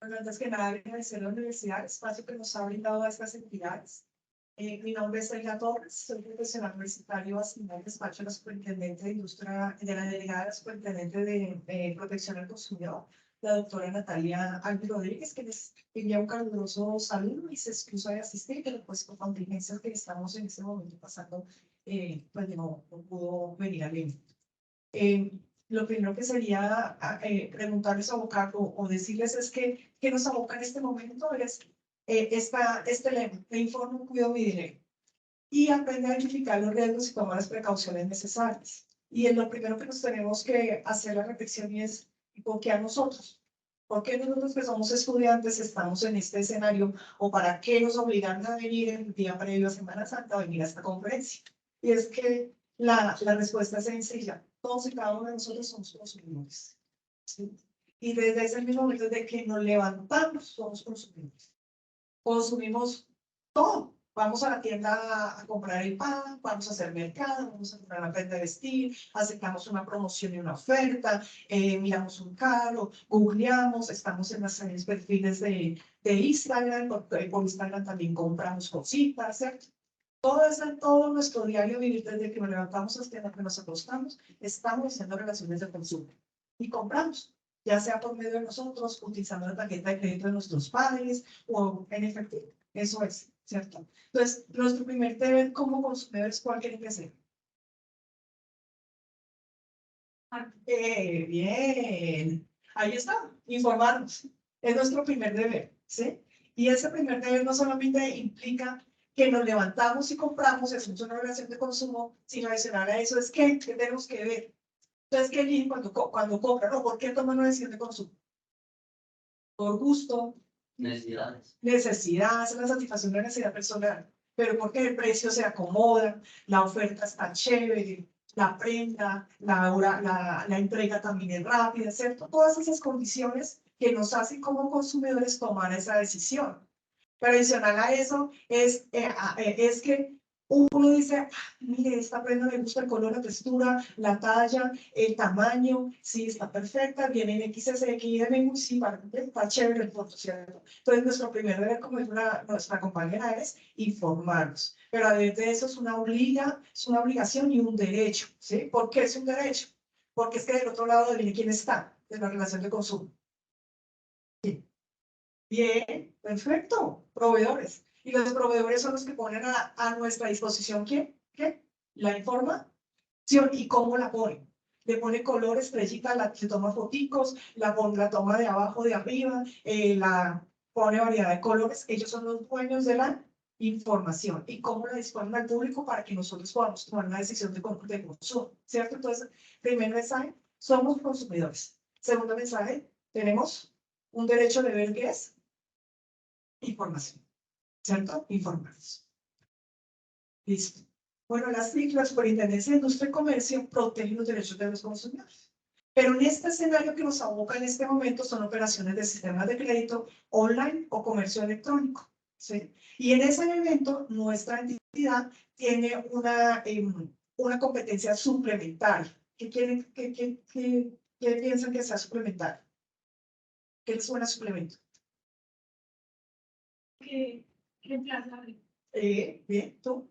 Bueno, antes que nada, agradecer a la universidad, el espacio que nos ha brindado a estas entidades. Mi nombre es Elia Torres, soy profesional universitario asignado al despacho de la Superintendente de Industria, de la delegada de la Superintendente de Protección al Consumidor, la doctora Natalia Alves Rodríguez, que les envía un caluroso saludo y se excusa de asistir, pero pues por contingencias que estamos en este momento pasando, pues no pudo venir al evento. Lo primero que sería preguntarles a abocar o decirles es que nos aboca en este momento es este lema: te informo, cuido mi dinero. Y aprende a identificar los riesgos y tomar las precauciones necesarias. Y es lo primero que nos tenemos que hacer la reflexión y es, ¿por qué a nosotros? ¿Por qué nosotros que somos estudiantes estamos en este escenario? ¿O para qué nos obligan a venir el día previo a Semana Santa a venir a esta conferencia? Y es que la respuesta es sencilla. Todos y cada uno de nosotros somos consumidores, ¿sí? Y desde ese mismo momento de que nos levantamos, somos consumidores. Consumimos todo. Vamos a la tienda a comprar el pan, vamos a hacer mercado, vamos a comprar la prenda de vestir, aceptamos una promoción y una oferta, miramos un carro, googleamos, estamos en las perfiles de Instagram, por Instagram también compramos cositas, ¿cierto? Todo nuestro diario vivir, desde que nos levantamos hasta que nos acostamos, estamos haciendo relaciones de consumo y compramos, ya sea por medio de nosotros, utilizando la tarjeta de crédito de nuestros padres o en efectivo. Eso es, ¿cierto? Entonces, nuestro primer deber como consumidores, ¿cuál tiene que ser? Bien, ahí está, informarnos. Es nuestro primer deber, ¿sí? Y ese primer deber no solamente implica que nos levantamos y compramos, es una relación de consumo, sino adicional a eso es que tenemos que ver. Entonces, ¿qué eligen cuando compran? ¿O por qué toman una decisión de consumo? Por gusto. Necesidades. Necesidades, la satisfacción de la necesidad personal. Pero porque el precio se acomoda, la oferta está chévere, la prenda, la entrega también es rápida, ¿cierto? Todas esas condiciones que nos hacen como consumidores tomar esa decisión. Pero adicional a eso es que uno dice, ah, mire, esta prenda me gusta el color, la textura, la talla, el tamaño, sí, está perfecta, viene en XS, XM, sí, está chévere el foto, ¿cierto? Entonces, nuestro primer deber como nuestra compañera es informarnos. Pero además de eso es una obligación y un derecho, ¿sí? ¿Por qué es un derecho? Porque es que del otro lado viene quién está, de la relación de consumo. Bien, perfecto, proveedores. Y los proveedores son los que ponen a nuestra disposición, ¿qué? La información. ¿Y cómo la ponen? Le pone color, estrellita, se toma foticos, la toma de abajo, de arriba, la pone variedad de colores. Ellos son los dueños de la información. ¿Y cómo la disponen al público para que nosotros podamos tomar una decisión de consumo? ¿Cierto? Entonces, primer mensaje, somos consumidores. Segundo mensaje, tenemos un derecho de ver qué es información, ¿cierto? Informarnos. Listo. Bueno, las Superintendencia de Industria y Comercio protegen los derechos de los consumidores. Pero en este escenario que nos aboca en este momento son operaciones de sistemas de crédito online o comercio electrónico, ¿sí? Y en ese evento nuestra entidad tiene una competencia suplementaria. ¿Qué piensan que sea suplementaria? ¿Qué les suena suplemento? Que reemplazar. Bien, ¿tú?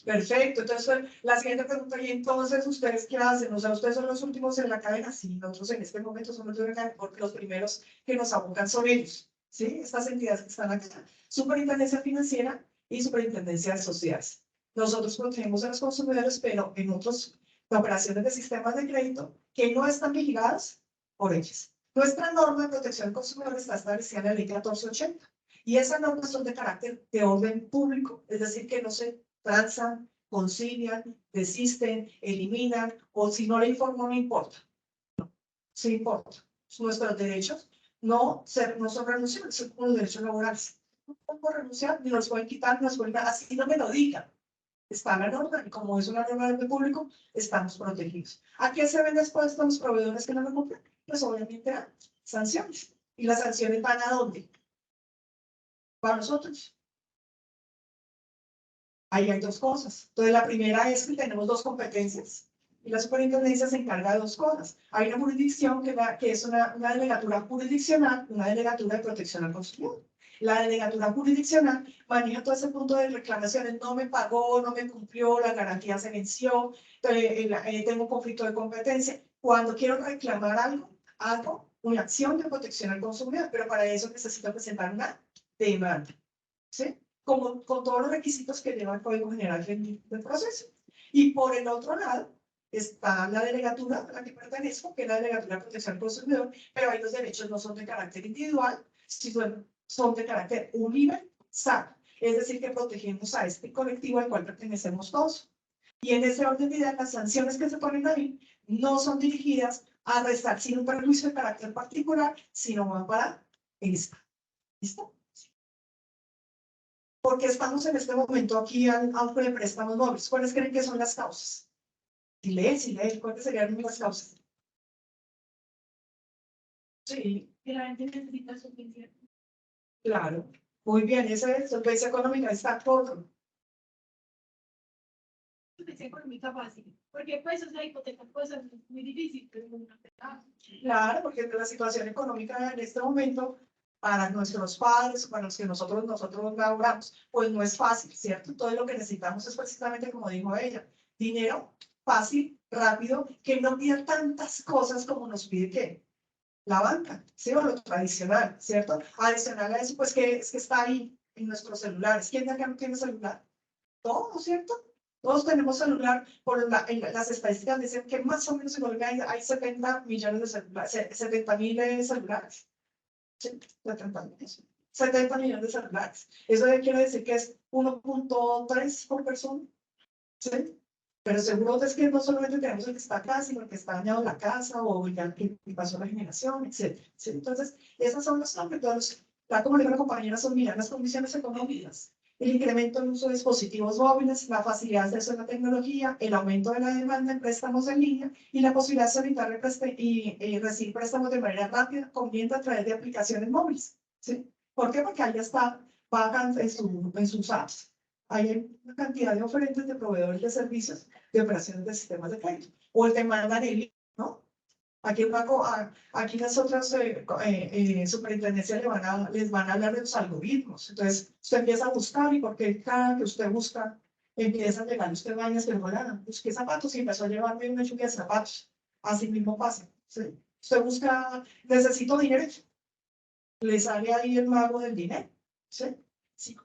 Perfecto, entonces la siguiente pregunta, ¿y entonces ustedes qué hacen? O sea, ¿ustedes son los últimos en la cadena? Sí, nosotros en este momento somos los primeros que nos abocan son ellos, ¿sí? Estas entidades que están acá, Superintendencia Financiera y Superintendencia de Sociedades. Nosotros protegemos a los consumidores, pero en otras operaciones de sistemas de crédito que no están vigiladas por ellos. Nuestra norma de protección del consumidor está establecida en la ley 1480. Y esas normas son de carácter de orden público, es decir, que no se transan, concilian, desisten, eliminan, o si no le informo, no importa. Sí importa. Nuestros derechos no son renunciables, son como los derechos laborales. No puedo renunciar, ni los pueden quitar, ni los pueden dar, así no me lo digan. Está la norma, y como es una norma de orden público, estamos protegidos. ¿A qué se ven después los proveedores que no lo cumplen? Pues obviamente a sanciones. ¿Y las sanciones van a dónde? Para nosotros. Ahí hay dos cosas. Entonces, la primera es que tenemos dos competencias. Y la superintendencia se encarga de dos cosas. Hay una jurisdicción que es una delegatura jurisdiccional, una delegatura de protección al consumidor. La delegatura jurisdiccional maneja todo ese punto de reclamaciones. No me pagó, no me cumplió, la garantía se venció, tengo un conflicto de competencia. Cuando quiero reclamar algo, hago una acción de protección al consumidor, pero para eso necesito presentar una demanda, ¿sí? Como, con todos los requisitos que lleva el Código General del Proceso. Y por el otro lado, está la delegatura a la que pertenezco, que es la delegatura de protección al consumidor, pero ahí los derechos no son de carácter individual, sino son de carácter universal. Es decir, que protegemos a este colectivo al cual pertenecemos todos. Y en ese orden de ideas, las sanciones que se ponen ahí no son dirigidas a resarcir un perjuicio de carácter particular, sino van para esta. ¿Listo? Porque estamos en este momento aquí al de préstamos móviles. ¿Cuáles creen que son las causas? Si lee, ¿cuáles serían las causas? Sí. Que la gente necesita solvencia. Claro. Muy bien, esa es solvencia económica, está por. Solvencia económica fácil. Porque pues, o sea, hipoteca puede ser muy difícil, pero no. Claro, porque la situación económica en este momento, para nuestros padres, para los que nosotros laboramos, pues no es fácil, ¿cierto? Todo lo que necesitamos es precisamente, como dijo ella, dinero fácil, rápido, que no pida tantas cosas como nos pide que la banca, ¿sí? O lo tradicional, ¿cierto? Adicional a eso, pues que es que está ahí en nuestros celulares. ¿Quién de acá no tiene celular? Todos, ¿cierto? Todos tenemos celular. Las estadísticas dicen que más o menos en Colombia hay 70 millones de celulares, 70.000 celulares. Sí, 70 millones de celulares. Eso quiere decir que es 1.3 por persona. ¿Sí? Pero seguro es que no solamente tenemos el que está acá, sino el que está dañado en la casa o ya que pasó la generación, etc. ¿Sí? Entonces, esas son las todos. Como le digo a la compañera, son mirar las condiciones económicas, el incremento en uso de dispositivos móviles, la facilidad de acceso a la tecnología, el aumento de la demanda en préstamos en línea y la posibilidad de solicitar y recibir préstamos de manera rápida, conveniente a través de aplicaciones móviles. ¿Sí? ¿Por qué? Porque ahí ya está, pagan en sus apps. Hay una cantidad de oferentes de proveedores de servicios de operaciones de sistemas de crédito. O el tema de en línea, ¿no? Aquí, aquí las otras superintendencias les van a hablar de los algoritmos. Entonces, usted empieza a buscar y porque cada que usted busca, empieza a llegar usted bañas que no busqué zapatos y empezó a llevarme una lluvia de zapatos. Así mismo pasa. ¿Sí? Usted busca, necesito dinero, le sale ahí el mago del dinero. ¿Sí? Sí.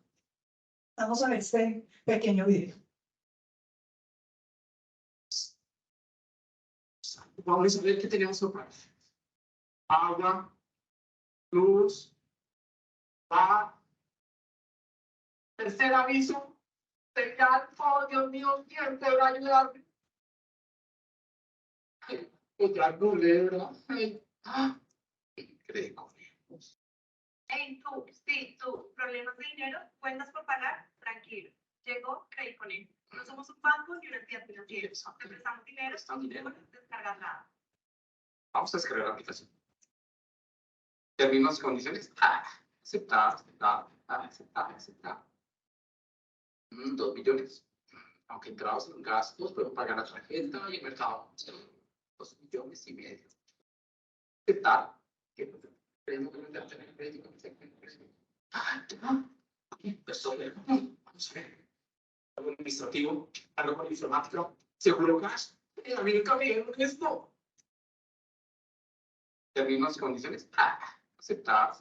Vamos a ver este pequeño video. Vamos a ver qué tenemos acá. Agua, luz, tercer aviso. Señal, oh Dios mío, ¿quién podrá ayudarme? Otra culebra. Creo. Hey, tú, problemas de dinero, cuentas por pagar, tranquilo. Llegó Crediconejo. No somos un banco ni una entidad financiera. Te prestamos dinero, no puedes descargar nada. Vamos a descargar la aplicación. Términos y condiciones. Aceptar. 2 millones. Aunque entrados en gastos, puedo pagar la tarjeta y el mercado. 2,5 millones. Aceptar. Vamos a ver. Algo administrativo, algo informático, seguro gas. A mí nunca me dieron esto. Términos y condiciones. Aceptar.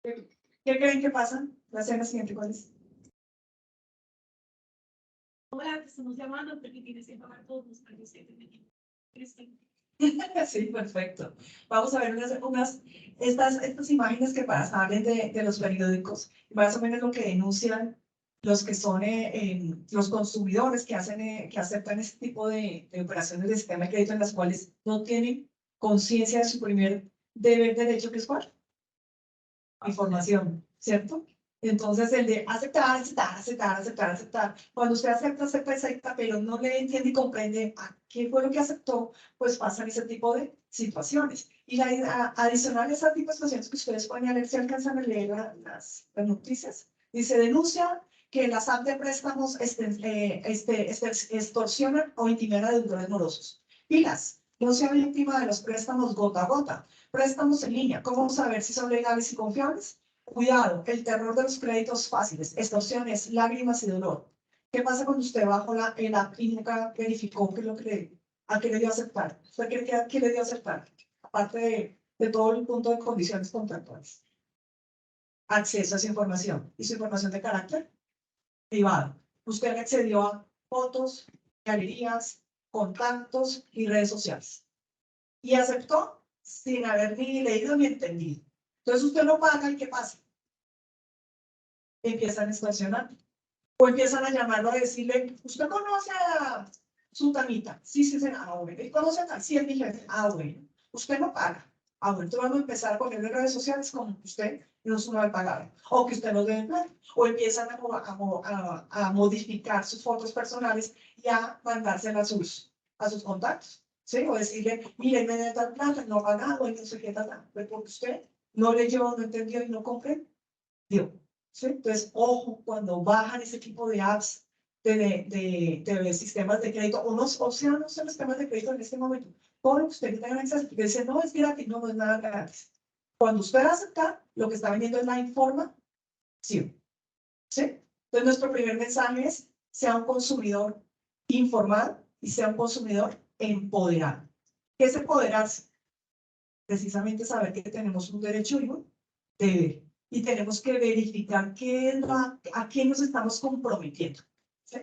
¿Qué creen que pasa? La escena siguiente, ¿cuál es? Hola, te estamos llamando porque tienes que pagar todos los precios que Sí, perfecto. Vamos a ver estas imágenes que salen de los periódicos, más o menos lo que denuncian los que son los consumidores que aceptan este tipo de operaciones de sistema de crédito en las cuales no tienen conciencia de su primer derecho, que es cuál? Información, ¿cierto? Entonces, el de aceptar. Cuando usted acepta, pero no le entiende y comprende a qué fue lo que aceptó, pues pasan ese tipo de situaciones. Y adicional a ese tipo de situaciones que ustedes pueden leer, si alcanzan a leer las noticias, Dice, denuncia que las apps de préstamos extorsionan o intimidan a deudores morosos. Pilas, no sea víctima de los préstamos gota a gota. Préstamos en línea, ¿cómo saber si son legales y confiables? Cuidado, el terror de los créditos fáciles, extorsiones, lágrimas y dolor. ¿Qué pasa cuando usted bajó la app y nunca verificó que lo que a qué le dio a aceptar? ¿Usted cree que a qué le dio a aceptar? Aparte de todo el punto de condiciones contractuales. Acceso a esa información. ¿Y su información de carácter? Privado. Usted accedió a fotos, galerías, contactos y redes sociales. Y aceptó sin haber ni leído ni entendido. Entonces usted lo paga y ¿qué pasa? Empiezan a extorsionar. O empiezan a llamarlo a decirle, ¿usted conoce a su tamita? Sí, sí, sí. Ah, bueno. ¿Y conoce a tal? Sí, es mi jefe. Ah, bueno. Usted no paga. Ah, bueno. Entonces vamos a empezar a ponerle redes sociales como que usted no es una pagar. O que usted no debe pagar. O empiezan a modificar sus fotos personales y a mandárselas a sus contactos. ¿Sí? O decirle, mire, me da tal plata, no ha pagado, y no sé qué tal. Porque usted no leyó, no entendió y no comprendió. ¿Sí? Entonces, ojo, cuando bajan ese tipo de apps de sistemas de crédito, o sea, no son sistemas de crédito en este momento, todo lo que usted tenga acceso, porque dice, no, es gratis, no, no es nada gratis. Cuando usted acepta, lo que está vendiendo es la información. ¿Sí? Entonces, nuestro primer mensaje es, sea un consumidor informado y sea un consumidor empoderado. ¿Qué es empoderarse? Precisamente saber que tenemos un derecho y un deber. Y tenemos que verificar a qué nos estamos comprometiendo. ¿Sí?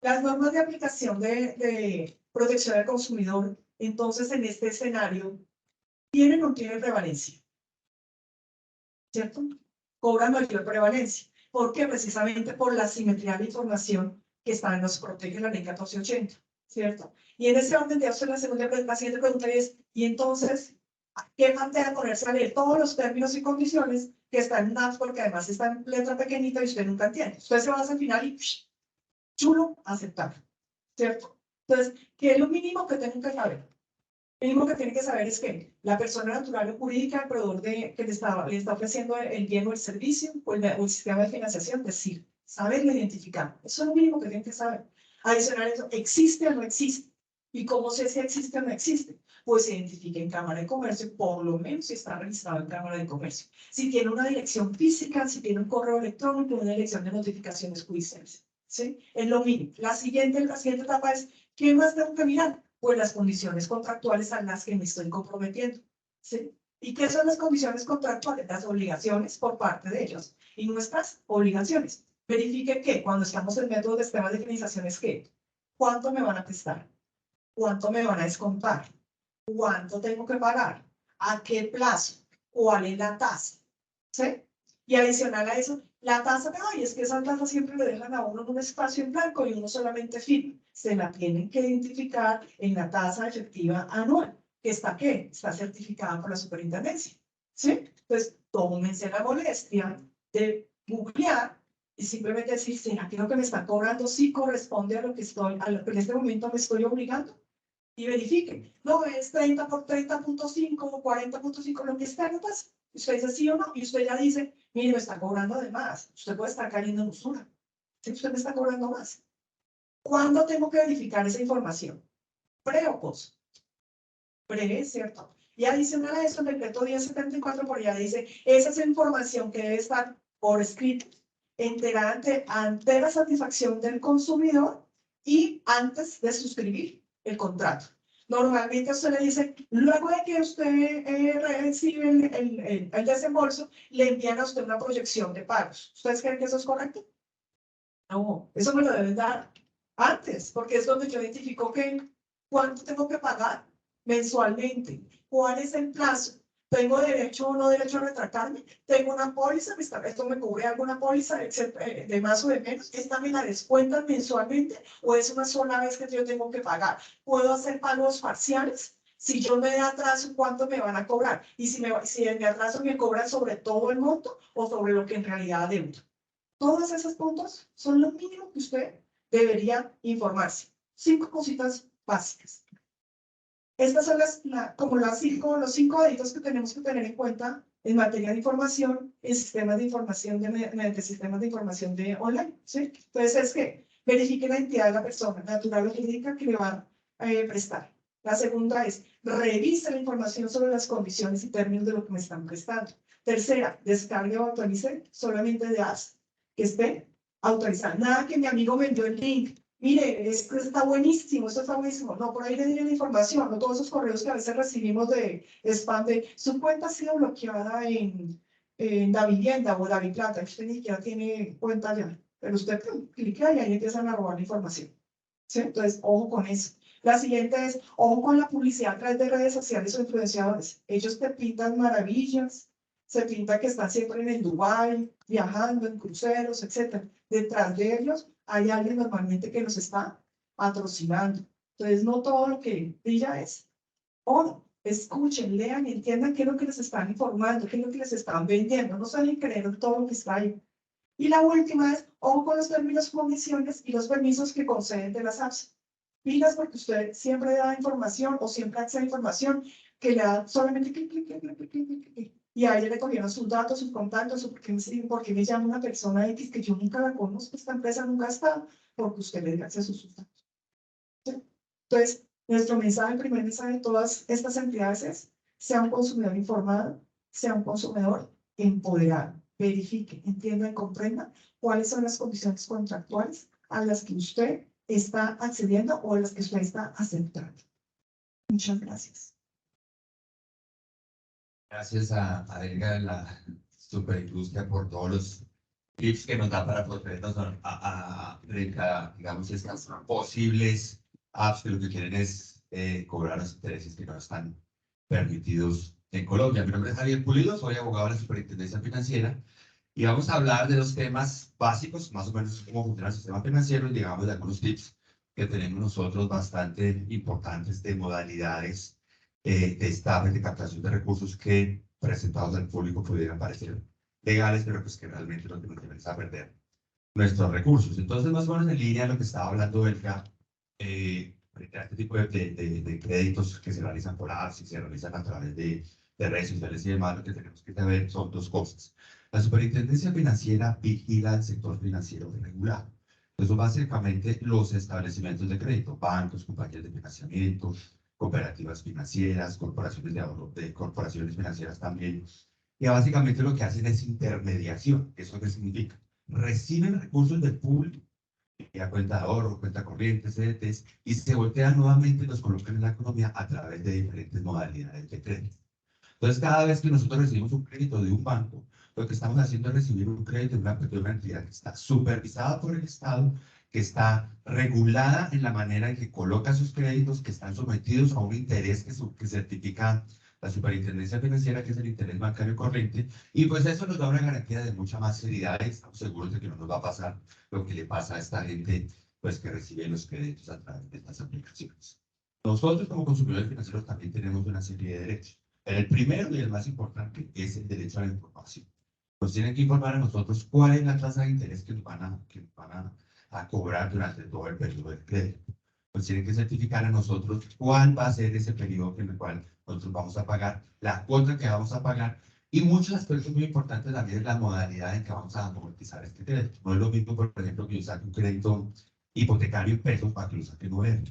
Las normas de aplicación de protección al consumidor, entonces, en este escenario, ¿tienen o no tienen prevalencia? ¿Cierto? Cobran mayor prevalencia. ¿Por qué? Precisamente por la simetría de información que nos protege la ley 1480. ¿Cierto? Y en ese orden de la siguiente pregunta es, ¿y entonces qué manera ponerse a leer todos los términos y condiciones que están en apps, porque además está en letra pequeñita y usted nunca entiende? Usted se va hacia el final y chulo, aceptar, ¿cierto? Entonces, ¿qué es lo mínimo que tengo que saber? Lo mínimo que tiene que saber es que la persona natural o jurídica, el proveedor que le está ofreciendo el bien o el servicio o el sistema de financiación, decir, saberlo identificar. Eso es lo mínimo que tiene que saber. Adicional a eso, ¿existe o no existe? ¿Y cómo sé si existe o no existe? Pues se identifica en Cámara de Comercio, por lo menos si está registrado en Cámara de Comercio. Si tiene una dirección física, si tiene un correo electrónico, una dirección de notificaciones judiciales. ¿Sí? Es lo mínimo. La siguiente etapa es, ¿qué más tengo que mirar? Pues las condiciones contractuales a las que me estoy comprometiendo. ¿Sí? ¿Y qué son las condiciones contractuales? Las obligaciones por parte de ellos y nuestras obligaciones. Verifique que cuando estamos en métodos de sistemas de financiación es que, ¿cuánto me van a prestar? ¿Cuánto me van a descontar? ¿Cuánto tengo que pagar? ¿A qué plazo? ¿Cuál es la tasa? ¿Sí? Y adicional a eso, la tasa, ay, es que esa tasa siempre le dejan a uno en un espacio en blanco y uno solamente firma. Se la tienen que identificar en la tasa efectiva anual, que está, ¿qué? Está certificada por la superintendencia. ¿Sí? Entonces, tómense la molestia de googlear y simplemente decir, ¿será que lo que me está cobrando sí corresponde a lo que en este momento me estoy obligando? Y verifique. No, es 30 por 30.5 o 40.5, lo que está en la tasa. Usted dice sí o no, y usted ya dice, mire, me está cobrando de más. Usted puede estar cayendo en usura. ¿Sí? Usted me está cobrando más. ¿Cuándo tengo que verificar esa información? ¿Pre o post? Pre, ¿cierto? Y adicional a eso, el decreto 1074 por allá dice, esa es la información que debe estar por escrito, enterada ante la satisfacción del consumidor y antes de suscribir el contrato. Normalmente usted le dice, luego de que usted recibe el desembolso, le envían a usted una proyección de pagos. ¿Ustedes creen que eso es correcto? No, eso me lo deben dar antes, porque es donde yo identifico que cuánto tengo que pagar mensualmente, cuál es el plazo, tengo derecho o no derecho a retractarme, tengo una póliza, esto me cubre alguna póliza de más o de menos, esta me la descuentan mensualmente o es una sola vez que yo tengo que pagar. ¿Puedo hacer pagos parciales? Si yo me atraso, ¿cuánto me van a cobrar? Y si en mi atraso me cobran sobre todo el monto o sobre lo que en realidad debo. Todos esos puntos son lo mínimo que usted debería informarse. 5 cositas básicas. Estas son los 5 deditos que tenemos que tener en cuenta en materia de información, en sistemas de información, mediante sistemas de información de online, ¿sí? Entonces es que verifique la identidad de la persona, natural o jurídica, que le va a prestar. La segunda es, revise la información sobre las condiciones y términos de lo que me están prestando. Tercera, descargue o actualice solamente de apps que esté autorizada. Nada que mi amigo me envió el link. Mire, esto está buenísimo, esto está buenísimo. No, por ahí le diré la información, no todos esos correos que a veces recibimos de spam de su cuenta ha sido bloqueada en Davivienda o Daviplata. Usted ni siquiera tiene cuenta ya, pero usted clica y ahí empiezan a robar la información. ¿Sí? Entonces, ojo con eso. La siguiente es, ojo con la publicidad a través de redes sociales o influenciadores. Ellos te pintan maravillas, se pinta que están siempre en el Dubái, viajando en cruceros, etc. Detrás de ellos hay alguien normalmente que los está patrocinando. Entonces, no todo lo que brilla es oro. Escuchen, lean y entiendan qué es lo que les están informando, qué es lo que les están vendiendo. No se dejen creer en todo lo que está ahí. Y la última es, ojo con los términos, condiciones y los permisos que conceden de las apps. Pilas porque usted siempre da información o siempre accede a información que le da solamente clic, clic, clic, clic, clic, clic, clic, clic. Y a ella le cogieron sus datos, sus contactos, o porque me llama una persona X que yo nunca la conozco, esta empresa nunca está, porque usted le dio acceso a sus datos. ¿Sí? Entonces, nuestro mensaje, el primer mensaje de todas estas entidades es, sea un consumidor informado, sea un consumidor empoderado, verifique, entienda y comprenda cuáles son las condiciones contractuales a las que usted está accediendo o a las que usted está aceptando. Muchas gracias. Gracias a Edgar de la Superindustria por todos los tips que nos da para protegernos a digamos, estas posibles apps que lo que quieren es cobrar los intereses que no están permitidos en Colombia. Mi nombre es Javier Pulido, soy abogado de la Superintendencia Financiera y vamos a hablar de los temas básicos, más o menos cómo funciona el sistema financiero y digamos de algunos tips que tenemos nosotros bastante importantes de modalidades de estafa, de captación de recursos que presentados al público pudieran parecer legales, pero pues que realmente lo que nos interesa perder nuestros recursos. Entonces, más o menos en línea de lo que estaba hablando Elga, frente a este tipo de créditos que se realizan por apps y se realizan a través de redes sociales y demás, lo que tenemos que saber son dos cosas. La Superintendencia Financiera vigila el sector financiero regulado. Entonces, básicamente, los establecimientos de crédito, bancos, compañías de financiamiento, cooperativas financieras, corporaciones de ahorro, de corporaciones financieras también. Y básicamente lo que hacen es intermediación. ¿Eso qué significa? Reciben recursos del público, a cuenta de ahorro, cuenta corriente, CDTs, y se voltean nuevamente y los colocan en la economía a través de diferentes modalidades de crédito. Entonces, cada vez que nosotros recibimos un crédito de un banco, lo que estamos haciendo es recibir un crédito de una entidad que está supervisada por el Estado, que está regulada en la manera en que coloca sus créditos, que están sometidos a un interés que certifica la Superintendencia Financiera, que es el interés bancario corriente, y pues eso nos da una garantía de mucha más seriedad y estamos seguros de que no nos va a pasar lo que le pasa a esta gente pues que recibe los créditos a través de estas aplicaciones. Nosotros como consumidores financieros también tenemos una serie de derechos. El primero y el más importante es el derecho a la información. Nos tienen que informar a nosotros cuál es la tasa de interés que nos van a cobrar durante todo el periodo del crédito. Nos tienen que certificar a nosotros cuál va a ser ese periodo en el cual nosotros vamos a pagar, la cuota que vamos a pagar, y muchos aspectos muy importantes también es la modalidad en que vamos a amortizar este crédito. No es lo mismo, por ejemplo, que yo saque un crédito hipotecario en pesos para que lo saque en UF.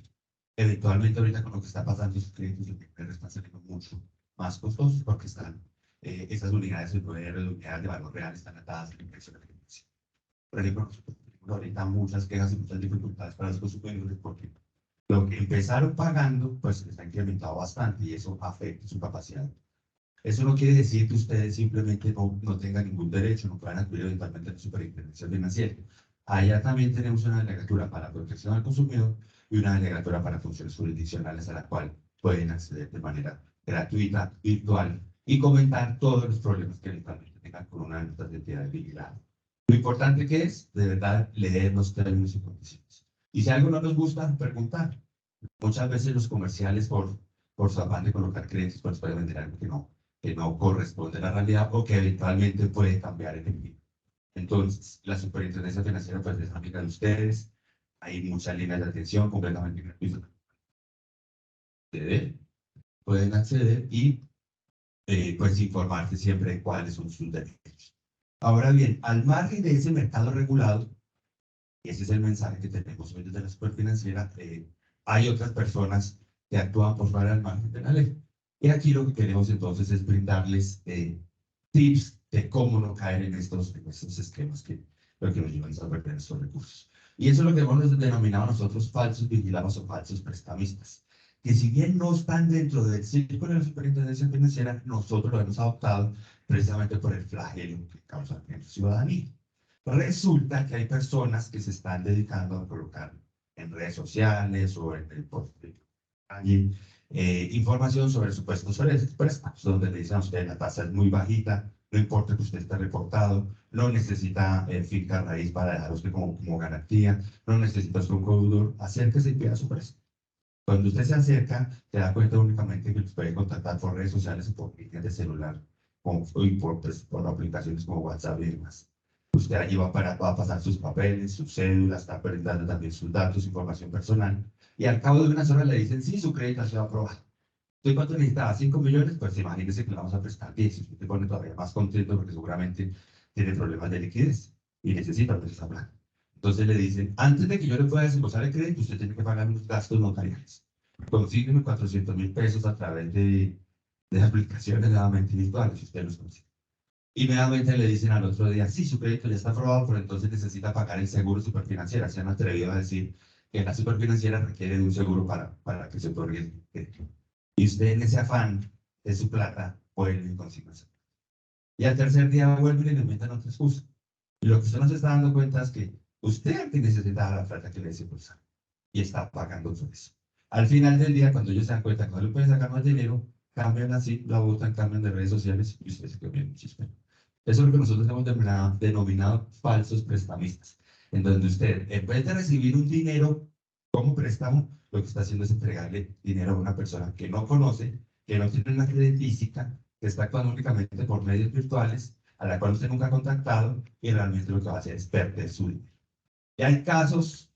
Eventualmente, ahorita con lo que está pasando, esos créditos están saliendo mucho más costosos porque están, esas unidades de poder, las unidades de valor real están atadas a la inversión de financiación. Por ejemplo, nosotros tenemos ahorita muchas quejas y muchas dificultades para los consumidores porque lo que empezaron pagando, pues les ha incrementado bastante y eso afecta su capacidad. Eso no quiere decir que ustedes simplemente no tengan ningún derecho, no puedan acudir eventualmente a la Superintendencia Financiera. Allá también tenemos una delegatura para protección al consumidor y una delegatura para funciones jurisdiccionales a la cual pueden acceder de manera gratuita, virtual y comentar todos los problemas que eventualmente tengan con una de nuestras entidades vigiladas. Lo importante que es, de verdad, leer los términos y condiciones. Y si algo no nos gusta, preguntar. Muchas veces los comerciales, por su afán de colocar créditos, pues pueden vender algo que no corresponde a la realidad o que eventualmente puede cambiar el envío. Entonces, la Superintendencia Financiera pues es amiga de ustedes. Hay muchas líneas de atención completamente gratuitas. Pueden acceder y pues informarse siempre de cuáles son sus derechos. Ahora bien, al margen de ese mercado regulado, y ese es el mensaje que tenemos hoy desde la Superfinanciera, hay otras personas que actúan por fuera del margen de la ley. Y aquí lo que queremos entonces es brindarles tips de cómo no caer en estos esquemas que lo que nos llevan a perder estos recursos. Y eso es lo que hemos denominado nosotros falsos vigilados o falsos prestamistas, que si bien no están dentro del círculo de la Superintendencia Financiera, nosotros lo hemos adoptado precisamente por el flagelo que causa en la ciudadanía. Resulta que hay personas que se están dedicando a colocar en redes sociales o en el allí información sobre supuestos préstamos, donde le dicen a usted la tasa es muy bajita, no importa que usted esté reportado, no necesita finca raíz para dejar usted como garantía, no necesita usted un codeudor, acérquese y pida su préstamo. Cuando usted se acerca, se da cuenta únicamente que puede contactar por redes sociales o por líneas de celular y por aplicaciones como WhatsApp y demás. Usted allí va a pasar sus papeles, sus cédulas, está perdiendo también sus datos, información personal. Y al cabo de unas horas le dicen, sí, su crédito ha sido aprobado. ¿Usted cuánto necesitaba? 5 millones, pues imagínese que le vamos a prestar 10. Usted se pone todavía más contento porque seguramente tiene problemas de liquidez y necesita pues esa plata. Entonces le dicen, antes de que yo le pueda desembolsar el crédito, usted tiene que pagar unos gastos notariales. Consígueme 400.000 pesos a través de aplicaciones nuevamente virtuales, si usted los consigue. Inmediatamente le dicen al otro día, sí, su crédito ya está aprobado, pero entonces necesita pagar el seguro Superfinanciera. Se han atrevido a decir que la Superfinanciera requiere de un seguro para que se otorgue el crédito. Y usted en ese afán de su plata vuelve y consigue eso. Y al tercer día vuelve y le inventan otra excusa. Y lo que usted no se está dando cuenta es que usted que necesitaba la plata que le desembolsaron y está pagando por eso. Al final del día, cuando ellos se dan cuenta que no le pueden sacar más dinero, cambian así, la botan, cambian de redes sociales y usted se quedó bien muchísimo. Eso es lo que nosotros hemos denominado falsos prestamistas, en donde usted, en vez de recibir un dinero como préstamo, lo que está haciendo es entregarle dinero a una persona que no conoce, que no tiene una sede física, que está actuando únicamente por medios virtuales, a la cual usted nunca ha contactado, y realmente lo que va a hacer es perder su dinero. Y hay casos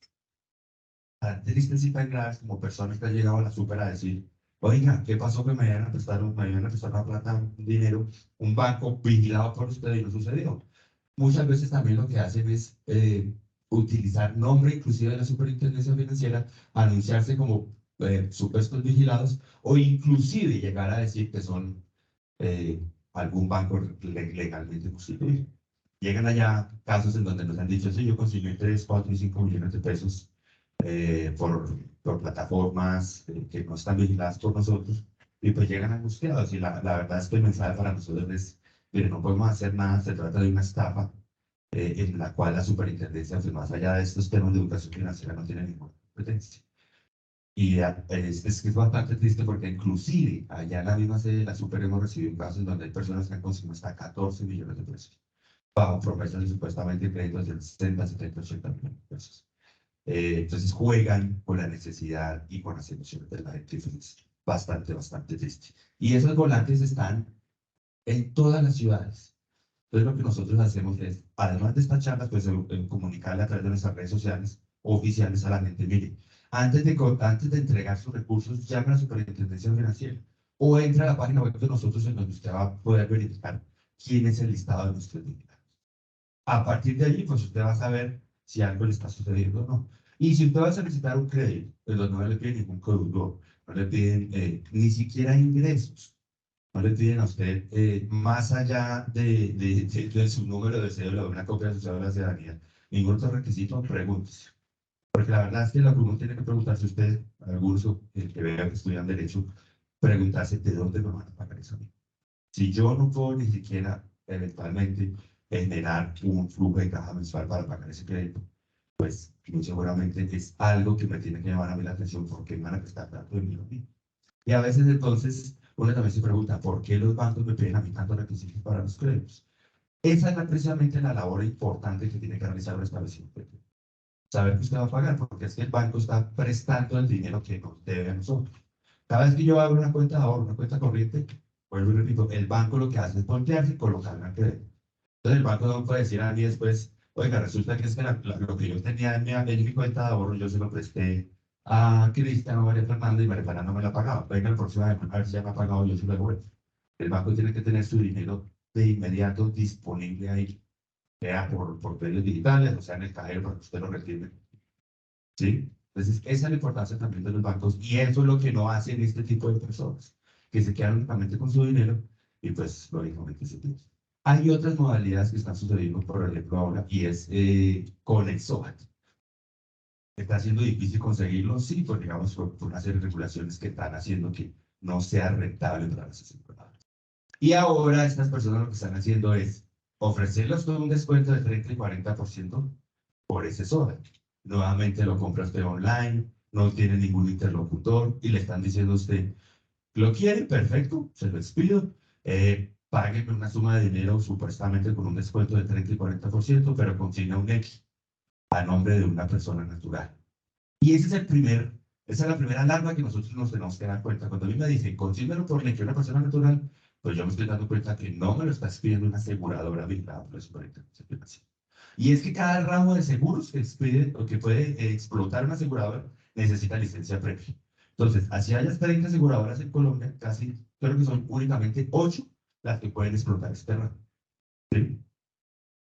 tan tristes y tan graves como personas que han llegado a la super a decir, oiga, ¿qué pasó que me iban a prestar una plata, un dinero, un banco vigilado por usted y no sucedió? Muchas veces también lo que hacen es utilizar nombre inclusive de la Superintendencia Financiera, anunciarse como supuestos vigilados o inclusive llegar a decir que son algún banco legalmente constituido. Llegan allá casos en donde nos han dicho, sí, yo conseguí 3, 4 y 5 millones de pesos por plataformas que no están vigiladas por nosotros, y pues llegan angustiados. Y la verdad es que el mensaje para nosotros es, mire, no podemos hacer nada, se trata de una estafa en la cual la superintendencia, pues más allá de estos temas de educación financiera, no tiene ninguna competencia. Y es que es bastante triste porque inclusive allá en la misma sede de la super hemos recibido casos donde hay personas que han consumido hasta 14 millones de pesos bajo promesas de supuestamente créditos de 60, 70, 80 millones de pesos. Entonces juegan con la necesidad y con las emociones de la gente. Es bastante triste. Y esos volantes están en todas las ciudades. Entonces lo que nosotros hacemos es, además de estas charlas, pues comunicarle a través de nuestras redes sociales oficiales a la gente, mire, antes de entregar sus recursos, llame a la Superintendencia Financiera o entra a la página web de nosotros en donde usted va a poder verificar quién es el listado de nuestros vigilantes. A partir de allí, pues usted va a saber si algo le está sucediendo o no. Y si usted va a solicitar un crédito, pues no le piden ningún código, no le piden ni siquiera ingresos, no le piden a usted más allá de su número de cédula o una copia de su cédula de ciudadanía, ningún otro requisito, pregúntese. Porque la verdad es que lo que uno tiene que preguntarse usted, algunos que vean que estudian Derecho, preguntarse de dónde me van a pagar eso a mí. Si yo no puedo ni siquiera eventualmente generar un flujo de caja mensual para pagar ese crédito, pues muy seguramente es algo que me tiene que llamar a mí la atención porque me van a prestar tanto dinero a mí. Y a veces entonces uno también se pregunta, ¿por qué los bancos me piden a mí tantos requisitos para los créditos? Esa es precisamente la labor importante que tiene que realizar un establecimiento. Saber que usted va a pagar, porque es que el banco está prestando el dinero que nos debe a nosotros. Cada vez que yo abro una cuenta de ahorro, una cuenta corriente, vuelvo y repito, el banco lo que hace es voltearse y colocarme al crédito. Entonces el banco no puede decir a mí después, oiga, resulta que es que lo que yo tenía en mi cuenta de ahorro, yo se lo presté a Cristian o María Fernanda y María Fernanda no me la pagaba. Venga, el próximo año, a ver si ya me ha pagado, yo se lo devuelvo. El banco tiene que tener su dinero de inmediato disponible ahí, sea por medios digitales, o sea, en el cajero para que usted lo retire. ¿Sí? Entonces, esa es la importancia también de los bancos y eso es lo que no hacen este tipo de personas, que se quedan únicamente con su dinero y pues lógicamente se pierde. Hay otras modalidades que están sucediendo, por ejemplo, ahora y es con el SOAT. ¿Está siendo difícil conseguirlo? Sí, pues digamos por una serie de regulaciones que están haciendo que no sea rentable para las aseguradoras. Y ahora estas personas lo que están haciendo es ofrecerles todo un descuento de 30 y 40% por ese SOAT. Nuevamente lo compra usted online, no tiene ningún interlocutor y le están diciendo a usted, ¿lo quiere? Perfecto, se lo expido. Págueme una suma de dinero supuestamente con un descuento de 30 y 40%, pero consigna un X a nombre de una persona natural. Y ese es esa es la primera alarma que nosotros nos tenemos que dar cuenta. Cuando a mí me dicen, consíguelo por ley que una persona natural, pues yo me estoy dando cuenta que no me lo está expidiendo una aseguradora vinculada por la Superintendencia Financiera. Y es que cada ramo de seguros que expide o que puede explotar una aseguradora necesita licencia previa. Entonces, así hayas 30 aseguradoras en Colombia, casi creo que son únicamente 8 las que pueden explotar este ramo. ¿Sí?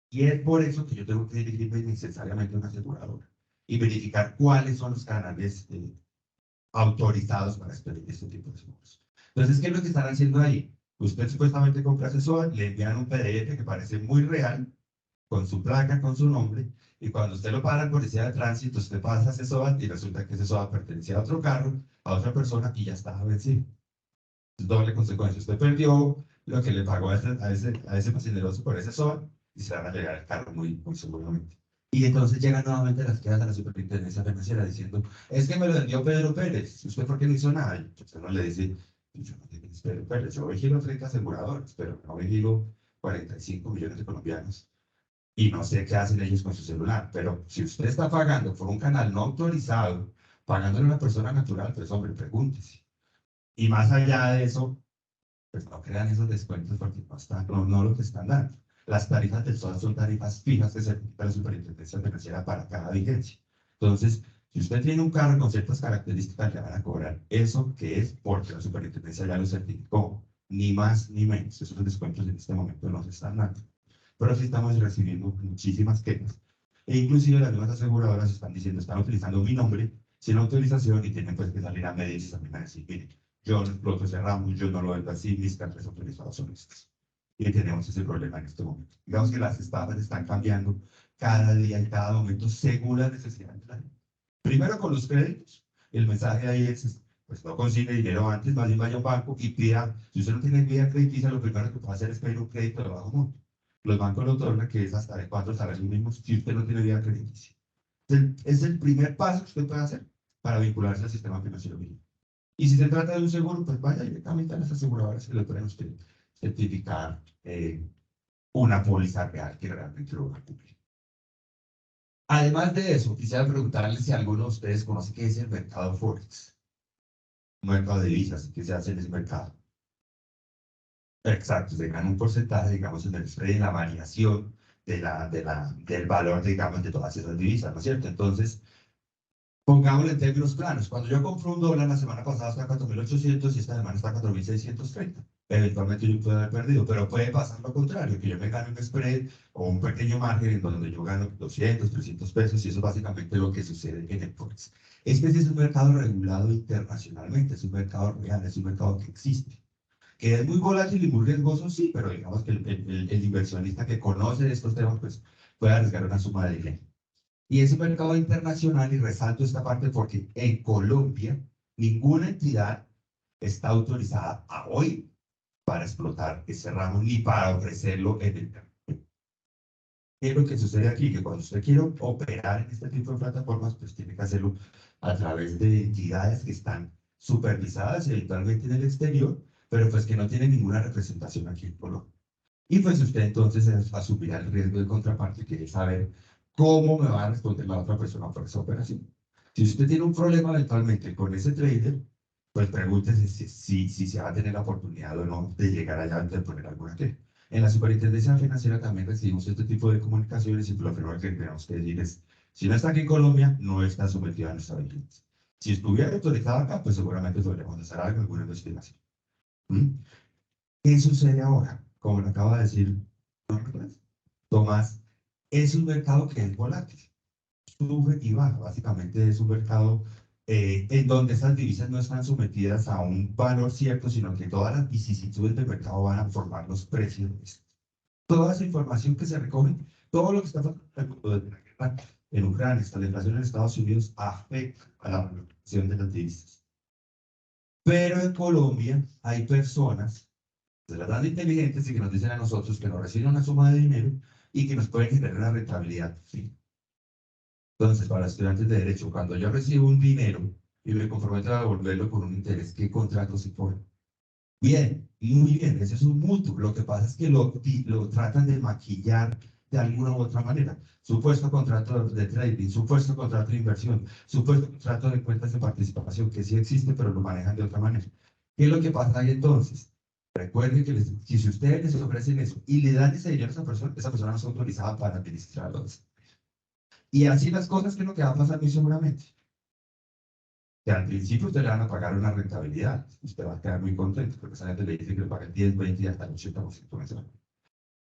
Y es por eso que yo tengo que dirigirme necesariamente a una aseguradora y verificar cuáles son los canales autorizados para expedir este tipo de seguros. Entonces, ¿qué es lo que están haciendo ahí? Usted supuestamente compra asesor, le envían un PDF que parece muy real, con su placa, con su nombre, y cuando usted lo para en policía de tránsito, usted pasa ese SOAT y resulta que ese SOAT pertenecía a otro carro, a otra persona y ya estaba vencido. Es doble consecuencia. Usted perdió lo que le pagó a ese facineroso por ese SOAT y se van a llegar al carro muy seguramente. Y entonces llegan nuevamente las quejas a la Superintendencia Financiera diciendo, es que me lo vendió Pedro Pérez, ¿usted por qué no hizo nada? Y usted no le dice, yo no sé quién es Pedro Pérez, yo vigilo 30 aseguradores, pero no vigilo 45 millones de colombianos y no sé qué hacen ellos con su celular, pero si usted está pagando por un canal no autorizado, pagándole a una persona natural, pues hombre, pregúntese. Y más allá de eso, pues no crean esos descuentos porque no lo que están dando. Las tarifas del SOAT son tarifas fijas que se aplica la Superintendencia Financiera para cada vigencia. Entonces, si usted tiene un carro con ciertas características, le van a cobrar eso que es porque la Superintendencia ya lo certificó. Ni más ni menos. Esos descuentos en este momento no se están dando. Pero sí estamos recibiendo muchísimas quejas. E inclusive las mismas aseguradoras están diciendo, están utilizando mi nombre sin autorización y tienen pues que salir a medios y también a decir, mire, yo no exploto ese ramo, yo no lo vendo así, mis cartas autorizadas son estas. Y tenemos ese problema en este momento. Digamos que las estafas están cambiando cada día y cada momento según las necesidades de la gente. Primero con los créditos. El mensaje ahí es, pues no consigue dinero antes, más bien vaya a un banco y pida, si usted no tiene vida crediticia, lo primero que puede hacer es pedir un crédito de bajo monto. Los bancos lo otorgan, que es hasta de 4 salarios mínimos, si usted no tiene vida crediticia. Es el primer paso que usted puede hacer para vincularse al sistema financiero mínimo. Y si se trata de un seguro, pues vaya directamente a las aseguradoras que le pueden usted certificar una póliza real que realmente lo va a cumplir. Además de eso, quisiera preguntarle si alguno de ustedes conoce qué es el mercado Forex. Un mercado de divisas, ¿qué se hace en ese mercado? Exacto, se gana un porcentaje, digamos, en el spread, en la variación del valor, digamos, de todas esas divisas, ¿no es cierto? Entonces, pongámoslo en términos planos. Cuando yo compro un dólar, la semana pasada está a 4.800 y esta semana está a 4.630. Eventualmente yo puedo haber perdido, pero puede pasar lo contrario, que yo me gane un spread o un pequeño margen en donde yo gano 200, 300 pesos y eso es básicamente lo que sucede en el Forex. Este es un mercado regulado internacionalmente, es un mercado real, es un mercado que existe. Que es muy volátil y muy riesgoso, sí, pero digamos que el inversionista que conoce estos temas, pues puede arriesgar una suma de dinero. Y es un mercado internacional y resalto esta parte porque en Colombia ninguna entidad está autorizada a hoy para explotar ese ramo ni para ofrecerlo en el mercado. ¿Qué es lo que sucede aquí? Que cuando usted quiere operar en este tipo de plataformas, pues tiene que hacerlo a través de entidades que están supervisadas eventualmente en el exterior, pero pues que no tienen ninguna representación aquí en Colombia. Y pues usted entonces asumirá el riesgo de contraparte, que es saber cómo me va a responder la otra persona por esa operación. Si usted tiene un problema eventualmente con ese trader, pues pregúntese si se va a tener la oportunidad o no de llegar allá antes de poner alguna queja. En la Superintendencia Financiera también recibimos este tipo de comunicaciones y lo primero que tenemos que decir es, si no está aquí en Colombia, no está sometida a nuestra vigilancia. Si estuviera autorizado acá, pues seguramente podríamos hacer algo, alguna investigación. ¿Mm? ¿Qué sucede ahora? Como lo acaba de decir Tomás, es un mercado que es volátil, sube y baja. Básicamente es un mercado en donde esas divisas no están sometidas a un valor cierto, sino que todas las vicisitudes del mercado van a formar los precios. Toda esa información que se recoge, todo lo que está pasando en el mundo, desde la guerra en Ucrania hasta la inflación en Estados Unidos, afecta a la valorización de las divisas. Pero en Colombia hay personas de las tan inteligentes y que nos dicen a nosotros que nos reciben una suma de dinero y que nos pueden generar una rentabilidad. ¿Sí? Entonces, para estudiantes de Derecho, cuando yo recibo un dinero y me comprometo a devolverlo con un interés, ¿qué contrato se pone? Bien, muy bien, ese es un mutuo. Lo que pasa es que lo tratan de maquillar de alguna u otra manera. Supuesto contrato de trading, supuesto contrato de inversión, supuesto contrato de cuentas de participación, que sí existe, pero lo manejan de otra manera. ¿Qué es lo que pasa ahí entonces? Recuerden que si ustedes les ofrecen eso y le dan ese dinero a esa persona no está autorizada para administrarlos. Y así las cosas, ¿qué es lo que va a pasar muy seguramente? Que al principio usted le van a pagar una rentabilidad, usted va a quedar muy contento, porque esa gente le dice que le paga el 10, 20 y hasta el 80% mensual.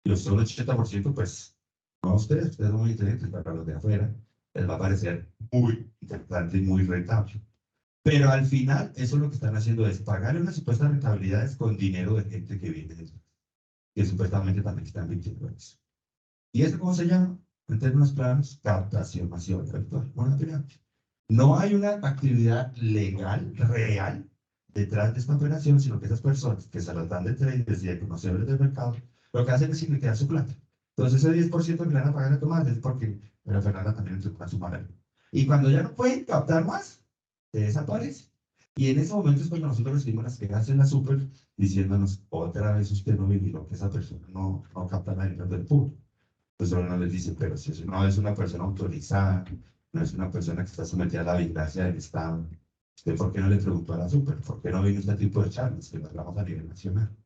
Y usted un 80%, pues, no a ustedes son muy inteligentes, para los de afuera, les va a parecer muy interesante y muy rentable. Pero al final, eso lo que están haciendo es pagarle unas supuestas rentabilidades con dinero de gente que viene detrás, que supuestamente también están invirtiendo en eso. ¿Y eso cómo se llama? En términos claros, captación masiva intelectual, una pirámide. No hay una actividad legal, real, detrás de esta operación, sino que esas personas que se las dan de traders y de conocedores del mercado, lo que hacen es invertir su plata. Entonces, ese 10% que le van a pagar a Tomás es porque la Fernanda también entró a sumar algo. Y cuando ya no pueden captar más, se desaparece. Y en ese momento es cuando nosotros recibimos las quejas en la super diciéndonos, otra vez usted no vigiló que esa persona no capta la dinero del público. Pues uno les dice, pero si eso no es una persona autorizada, no es una persona que está sometida a la vigilancia del Estado, ¿usted por qué no le preguntó a la super? ¿Por qué no vino este tipo de charlas que lo hablamos a nivel nacional?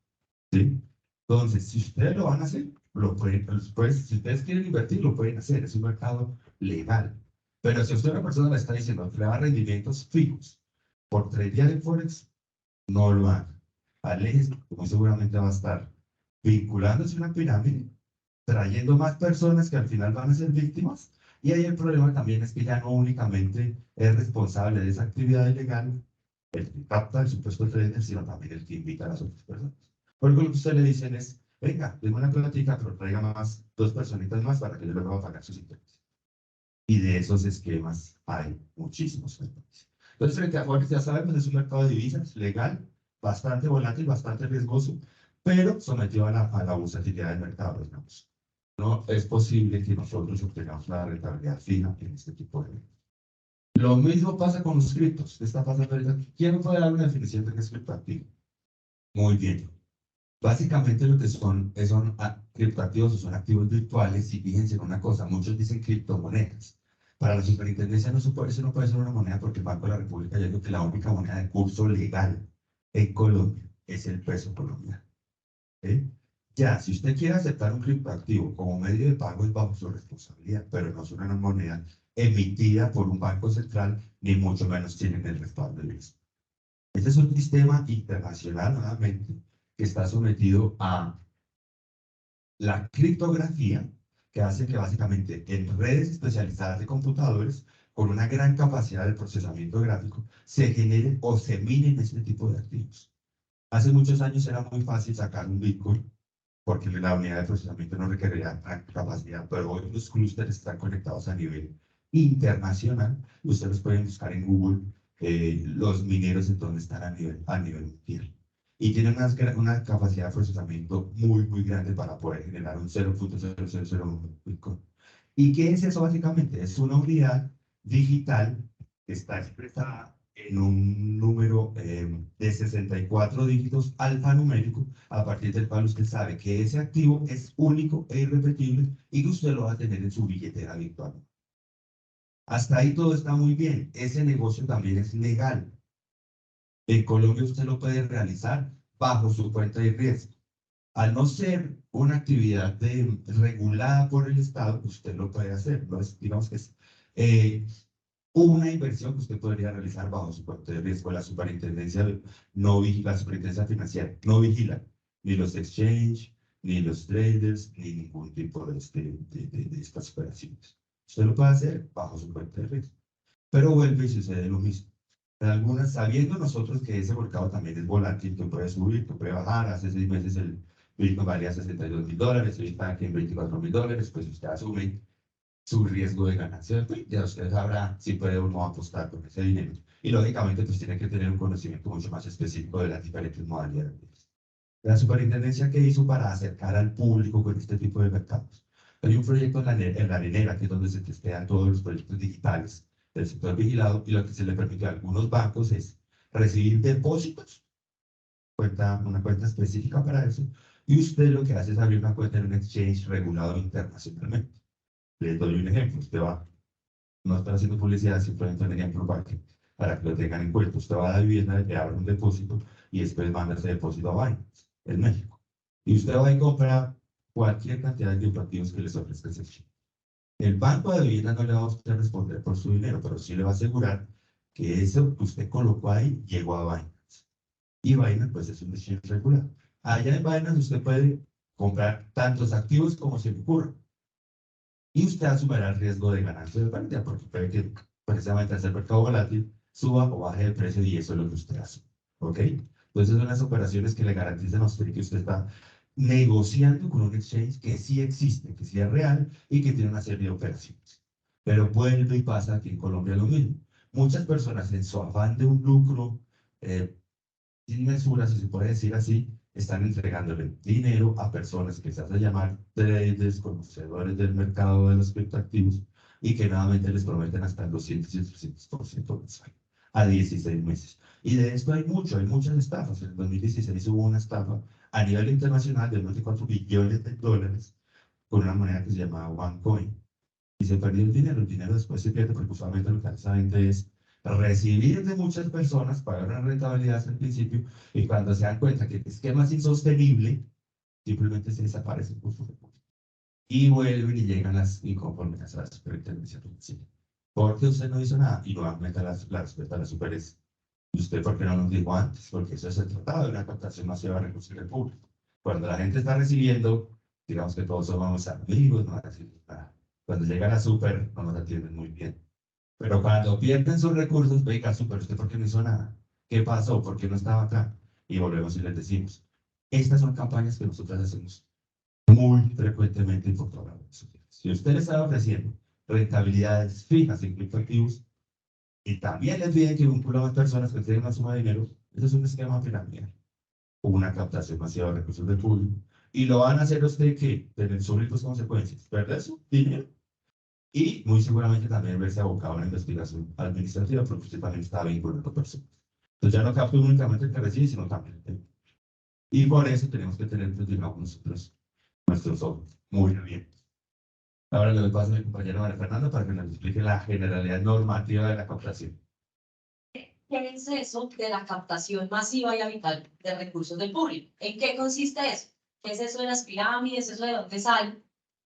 ¿Sí? Entonces, si ustedes lo van a hacer, lo pueden, pues, si ustedes quieren invertir, lo pueden hacer, es un mercado legal. Pero si usted a una persona le está diciendo que le da rendimientos fijos por 3 días de Forex, no lo hagan. Aléjense, como seguramente va a estar vinculándose a una pirámide, trayendo más personas que al final van a ser víctimas. Y ahí el problema también es que ya no únicamente es responsable de esa actividad ilegal el que capta el supuesto trader, sino también el que invita a las otras personas. Porque lo que usted le dicen es, venga, denme una plática, pero traiga más, 2 personitas más para que yo le pueda pagar sus intereses. Y de esos esquemas hay muchísimos. Entonces, frente a Forex, ya sabemos, es un mercado de divisas legal, bastante volátil, bastante riesgoso, pero sometido a la volatilidad del mercado, digamos. No es posible que nosotros obtengamos una rentabilidad fija en este tipo de eventos. Lo mismo pasa con los criptos. ¿Qué está pasando ahorita? ¿Quién puede dar una definición de qué es criptoactivo? Muy bien. Básicamente lo que son criptoactivos o son activos virtuales. Y fíjense en una cosa, muchos dicen criptomonedas. Para la superintendencia eso no puede ser una moneda porque el Banco de la República ya dijo que la única moneda de curso legal en Colombia es el peso colombiano. ¿Sí? Ya, si usted quiere aceptar un criptoactivo como medio de pago es bajo su responsabilidad, pero no es una moneda emitida por un banco central, ni mucho menos tienen el respaldo de eso. Este es un sistema internacional, nuevamente, que está sometido a la criptografía, que hace que básicamente en redes especializadas de computadores, con una gran capacidad de procesamiento gráfico, se generen o se minen este tipo de activos. Hace muchos años era muy fácil sacar un Bitcoin porque la unidad de procesamiento no requería gran capacidad, pero hoy los clústeres están conectados a nivel internacional. Ustedes pueden buscar en Google los mineros en donde están a nivel mundial. Y tienen una capacidad de procesamiento muy grande para poder generar un 0.0001 Bitcoin. ¿Y qué es eso básicamente? Es una unidad digital que está expresada en un número de 64 dígitos alfanumérico, a partir del cual usted sabe que ese activo es único e irrepetible y que usted lo va a tener en su billetera virtual. Hasta ahí todo está muy bien. Ese negocio también es legal. En Colombia usted lo puede realizar bajo su cuenta de riesgo. Al no ser una actividad regulada por el Estado, usted lo puede hacer. No es, digamos que es una inversión que usted podría realizar bajo su cuenta de riesgo. La superintendencia financiera no vigila ni los exchange, ni los traders, ni ningún tipo de estas operaciones. Usted lo puede hacer bajo su cuenta de riesgo. Pero vuelve y sucede lo mismo. En algunas, sabiendo nosotros que ese mercado también es volátil, que puede subir, que puede bajar. Hace 6 meses el Bitcoin valía $62.000, hoy está aquí en $24.000, pues usted asume su riesgo de ganancia. Ya usted sabrá si puede o no apostar con ese dinero. Y lógicamente, pues tiene que tener un conocimiento mucho más específico de las diferentes modalidades. La superintendencia que hizo para acercar al público con este tipo de mercados. Hay un proyecto en la arenera, que es donde se testean todos los proyectos digitales del sector vigilado, y lo que se le permitió a algunos bancos es recibir depósitos, una cuenta específica para eso, y usted lo que hace es abrir una cuenta en un exchange regulado internacionalmente. Les doy un ejemplo. Usted va, no estoy haciendo publicidad, simplemente un ejemplo para que lo tengan en cuenta. Usted va a la vivienda, le abre un depósito y después manda ese depósito a Binance, en México. Y usted va y compra cualquier cantidad de activos que les ofrezca ese exchange. El banco de vivienda no le va a usted responder por su dinero, pero sí le va a asegurar que eso que usted colocó ahí llegó a Binance. Y Binance, pues, es un exchange regular. Allá en Binance usted puede comprar tantos activos como se le ocurra. Y usted asumirá el riesgo de ganancia de pérdida, porque puede que precisamente al mercado volátil suba o baje el precio, y eso es lo que usted hace. ¿Ok? Entonces son las operaciones que le garantizan a usted que usted está negociando con un exchange que sí existe, que sí es real y que tiene una serie de operaciones. Pero vuelve y pasa aquí en Colombia lo mismo. Muchas personas, en su afán de un lucro sin mesura, si se puede decir así, están entregándole dinero a personas que se hacen llamar traders, conocedores del mercado de los criptoactivos, y que nuevamente les prometen hasta el 200 y el 300% mensual a 16 meses. Y de esto hay muchas estafas. En el 2016 hubo una estafa a nivel internacional de más de $4 billones con una moneda que se llamaba OneCoin. Y se perdió el dinero después se pierde, porque usualmente lo que hace esa gente es recibir de muchas personas, pagar una rentabilidad al principio, y cuando se dan cuenta que el esquema es insostenible, simplemente se desaparecen por sus recursos. Y vuelven y llegan las inconformidades a la superintendencia financiera. Porque usted no hizo nada, y nuevamente la respuesta a la super es: ¿y usted por qué no nos dijo antes? Porque eso es el tratado de una captación masiva de recursos del público. Cuando la gente está recibiendo, digamos que todos somos amigos, no decimos nada. Cuando llega la super, no nos atienden muy bien. Pero cuando pierden sus recursos, venga, super, ¿usted por qué no hizo nada? ¿Qué pasó? ¿Por qué no estaba acá? Y volvemos y les decimos: estas son campañas que nosotros hacemos muy frecuentemente por toda la red social. Si usted le está ofreciendo rentabilidades fijas en criptoactivos y también les piden que vinculen a más personas que tienen una suma de dinero, eso es un esquema piramidal, una captación masiva de recursos del público. Y lo van a hacer usted que tener súbitas consecuencias: perder su dinero y muy seguramente también verse abocado a una investigación administrativa, porque usted también está vinculando personas. Entonces ya no capta únicamente el que recibe, sino también el que... Y por eso tenemos que tener, pues, digamos, nosotros nuestros ojos muy abiertos. Ahora le doy paso a mi compañero María Fernanda para que nos explique la generalidad normativa de la captación. ¿Qué es eso de la captación masiva y habitual de recursos del público? ¿En qué consiste eso? ¿Qué es eso de las pirámides? ¿Eso de dónde sale?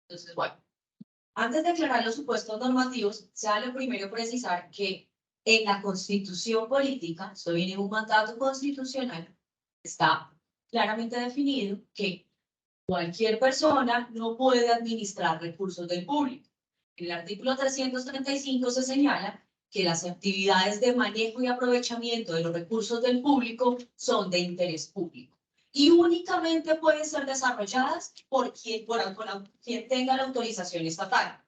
Entonces, bueno, antes de aclarar los supuestos normativos, se vale primero precisar que en la Constitución política, esto viene en un mandato constitucional, está claramente definido que cualquier persona no puede administrar recursos del público. En el artículo 335 se señala que las actividades de manejo y aprovechamiento de los recursos del público son de interés público y únicamente pueden ser desarrolladas por quien tenga la autorización estatal.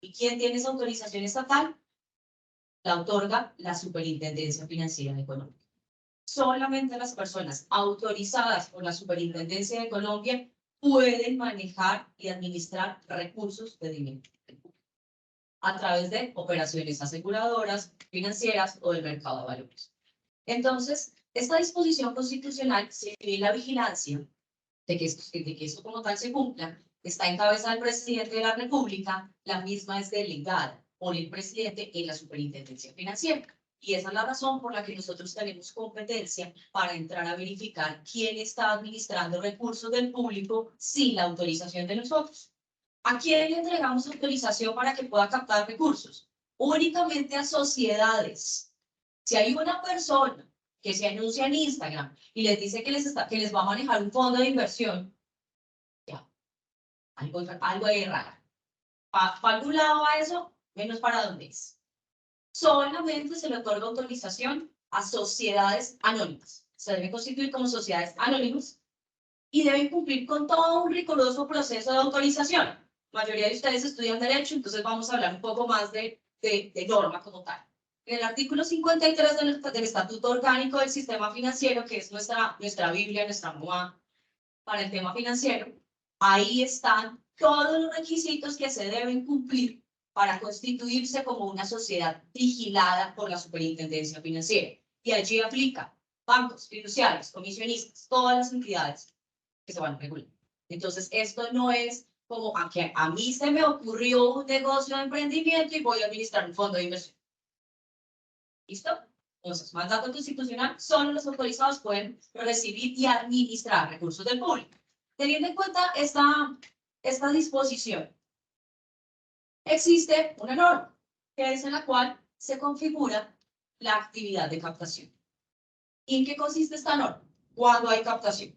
¿Y quién tiene esa autorización estatal? La otorga la Superintendencia Financiera de Colombia. Solamente las personas autorizadas por la Superintendencia de Colombia pueden manejar y administrar recursos de dinero a través de operaciones aseguradoras, financieras o del mercado de valores. Entonces, esta disposición constitucional, si bien la vigilancia de que esto como tal se cumpla está en cabeza del presidente de la República, la misma es delegada por el presidente en la Superintendencia Financiera. Y esa es la razón por la que nosotros tenemos competencia para entrar a verificar quién está administrando recursos del público sin la autorización de nosotros. ¿A quién le entregamos autorización para que pueda captar recursos? Únicamente a sociedades. Si hay una persona que se anuncia en Instagram y les dice que les va a manejar un fondo de inversión, ya, algo ahí raro. ¿Para algún lado va eso? Menos para dónde es. Solamente se le otorga autorización a sociedades anónimas. Se deben constituir como sociedades anónimas y deben cumplir con todo un riguroso proceso de autorización. La mayoría de ustedes estudian Derecho, entonces vamos a hablar un poco más de norma como tal. En el artículo 53 del Estatuto Orgánico del Sistema Financiero, que es nuestra Biblia, nuestra MOA para el tema financiero, ahí están todos los requisitos que se deben cumplir para constituirse como una sociedad vigilada por la Superintendencia Financiera. Y allí aplica bancos, fiduciarios, comisionistas, todas las entidades que se van a regular. Entonces, esto no es como que a mí se me ocurrió un negocio de emprendimiento y voy a administrar un fondo de inversión. ¿Listo? Entonces, mandato constitucional, solo los autorizados pueden recibir y administrar recursos del público. Teniendo en cuenta esta disposición, existe una norma, que es en la cual se configura la actividad de captación. ¿Y en qué consiste esta norma? Cuando hay captación.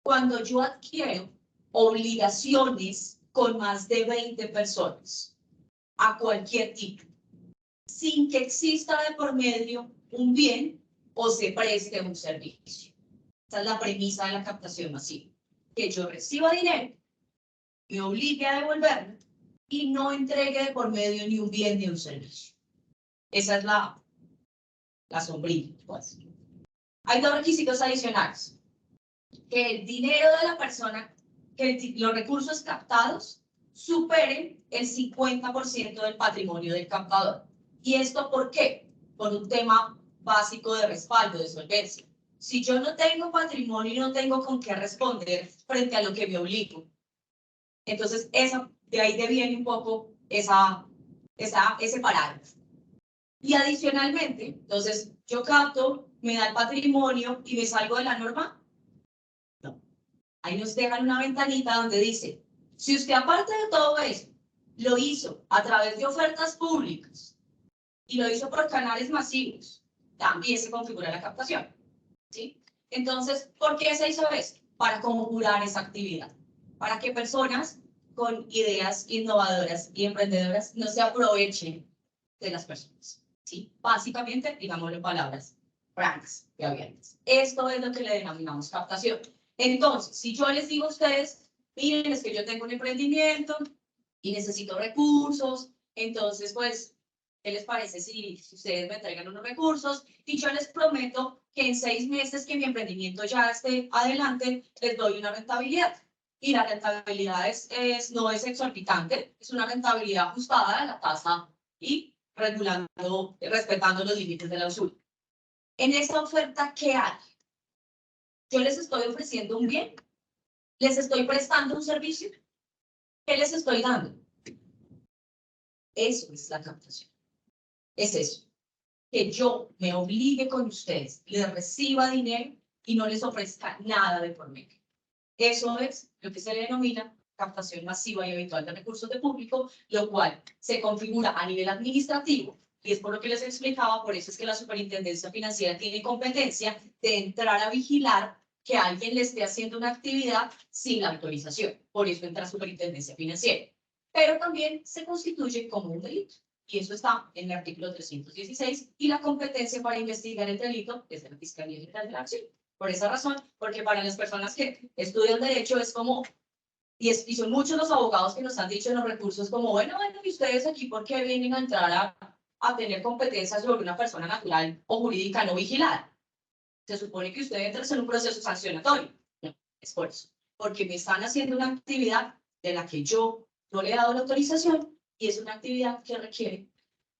Cuando yo adquiero obligaciones con más de 20 personas, a cualquier tipo, sin que exista de por medio un bien o se preste un servicio. Esa es la premisa de la captación masiva. Que yo reciba dinero, me obligue a devolverlo y no entregue de por medio ni un bien ni un servicio. Esa es la sombrilla. Pues. Hay dos requisitos adicionales. Que el dinero de la persona, que los recursos captados superen el 50% del patrimonio del captador. ¿Y esto por qué? Por un tema básico de respaldo, de solvencia. Si yo no tengo patrimonio y no tengo con qué responder frente a lo que me obligo, entonces de ahí deviene un poco ese parágrafo. Y adicionalmente, entonces yo capto, me da el patrimonio y me salgo de la norma. No. Ahí nos dejan una ventanita donde dice, si usted aparte de todo eso, lo hizo a través de ofertas públicas y lo hizo por canales masivos, también se configura la captación. ¿Sí? Entonces, ¿por qué se hizo esto? Para conjurar esa actividad, para que personas con ideas innovadoras y emprendedoras no se aprovechen de las personas. ¿Sí? Básicamente, digámoslo en palabras francas y abiertas. Esto es lo que le denominamos captación. Entonces, si yo les digo a ustedes, miren, es que yo tengo un emprendimiento y necesito recursos, entonces, pues, ¿qué les parece si ustedes me entregan unos recursos? Y yo les prometo que en 6 meses que mi emprendimiento ya esté adelante, les doy una rentabilidad. Y la rentabilidad no es exorbitante, es una rentabilidad ajustada a la tasa y respetando los límites de la usura. En esa oferta, ¿qué hay? Yo les estoy ofreciendo un bien, les estoy prestando un servicio, ¿qué les estoy dando? Eso es la captación. Es eso, que yo me obligue con ustedes, les reciba dinero y no les ofrezca nada de por medio. Eso es lo que se le denomina captación masiva y habitual de recursos de público, lo cual se configura a nivel administrativo, y es por lo que les explicaba, por eso es que la Superintendencia Financiera tiene competencia de entrar a vigilar que alguien le esté haciendo una actividad sin la autorización. Por eso entra Superintendencia Financiera. Pero también se constituye como un delito. Y eso está en el artículo 316, y la competencia para investigar el delito es de la Fiscalía General de la Nación. Por esa razón, porque para las personas que estudian Derecho es como, y son muchos los abogados que nos han dicho en los recursos como, bueno, ¿y ustedes aquí por qué vienen a entrar a tener competencia sobre una persona natural o jurídica no vigilada? Se supone que ustedes entran en un proceso sancionatorio. No, es por eso. Porque me están haciendo una actividad de la que yo no le he dado la autorización, y es una actividad que requiere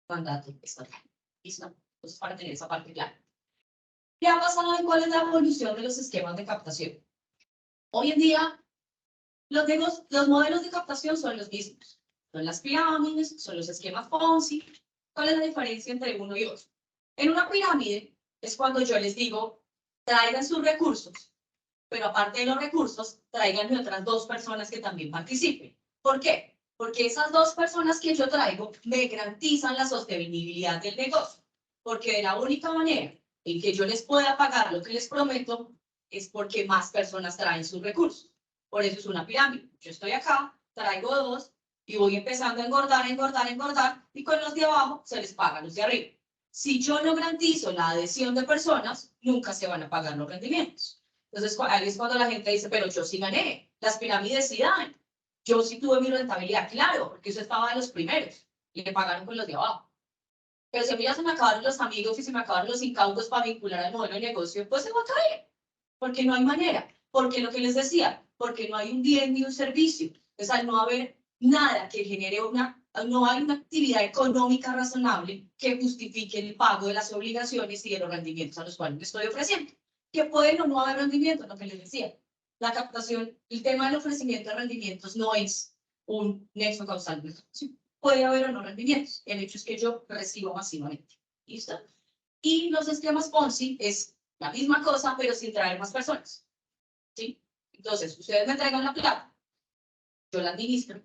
mandato estatal. ¿Listo? Entonces, para tener esa parte clara. ¿Qué ha pasado y cuál es la evolución de los esquemas de captación? Hoy en día, los modelos de captación son los mismos. Son las pirámides, son los esquemas Ponzi. ¿Cuál es la diferencia entre uno y otro? En una pirámide es cuando yo les digo, traigan sus recursos, pero aparte de los recursos, traigan otras 2 personas que también participen. ¿Por qué? Porque esas 2 personas que yo traigo me garantizan la sostenibilidad del negocio. Porque de la única manera El que yo les pueda pagar lo que les prometo es porque más personas traen sus recursos. Por eso es una pirámide. Yo estoy acá, traigo 2 y voy empezando a engordar, engordar, engordar, y con los de abajo se les pagan los de arriba. Si yo no garantizo la adhesión de personas, nunca se van a pagar los rendimientos. Entonces, ahí es cuando la gente dice, pero yo sí gané, las pirámides sí dan. Yo sí tuve mi rentabilidad, claro, porque eso estaba de los primeros, y le pagaron con los de abajo. Pero si a mí ya se me acabaron los amigos y se me acabaron los incautos para vincular al modelo de negocio, pues se va a caer, porque no hay manera. Porque lo que les decía, porque no hay un bien ni un servicio. O sea, al no haber nada que genere no hay una actividad económica razonable que justifique el pago de las obligaciones y de los rendimientos a los cuales me estoy ofreciendo. Que pueden o no haber rendimiento, lo que les decía. La captación, el tema del ofrecimiento de rendimientos no es un nexo causal. Puede haber o no rendimientos. El hecho es que yo recibo masivamente. ¿Listo? Y los esquemas Ponzi es la misma cosa, pero sin traer más personas. ¿Sí? Entonces, ustedes me entregan la plata, yo la administro,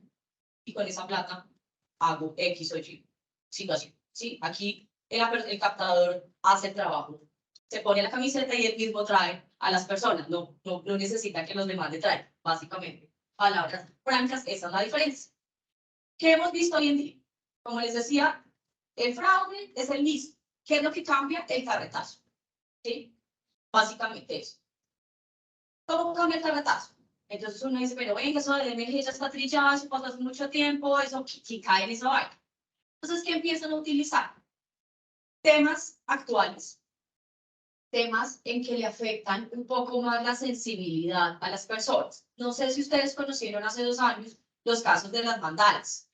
y con esa plata hago X o Y situación. ¿Sí? Aquí el captador hace el trabajo. Se pone la camiseta y él mismo trae a las personas. No necesita que los demás le traigan, básicamente. Palabras francas, esa es la diferencia. ¿Qué hemos visto hoy en día? Como les decía, el fraude es el mismo. ¿Qué es lo que cambia? El carretazo. ¿Sí? Básicamente eso. ¿Cómo cambia el carretazo? Entonces uno dice, pero venga, eso de DMG ya está trillado, eso pasó hace mucho tiempo, eso que cae en esa vaina. Entonces, ¿qué empiezan a utilizar? Temas actuales. Temas en que le afectan un poco más la sensibilidad a las personas. No sé si ustedes conocieron hace 2 años los casos de las mandalas.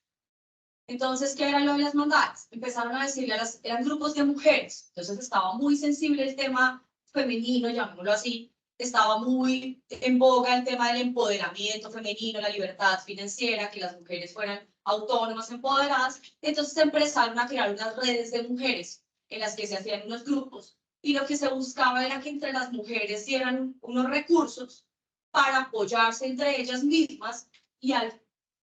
Entonces, ¿qué era lo de las mandalas? Empezaron a decirle eran grupos de mujeres. Entonces estaba muy sensible el tema femenino, llamémoslo así. Estaba muy en boga el tema del empoderamiento femenino, la libertad financiera, que las mujeres fueran autónomas, empoderadas. Entonces empezaron a crear unas redes de mujeres en las que se hacían unos grupos y lo que se buscaba era que entre las mujeres dieran unos recursos para apoyarse entre ellas mismas y a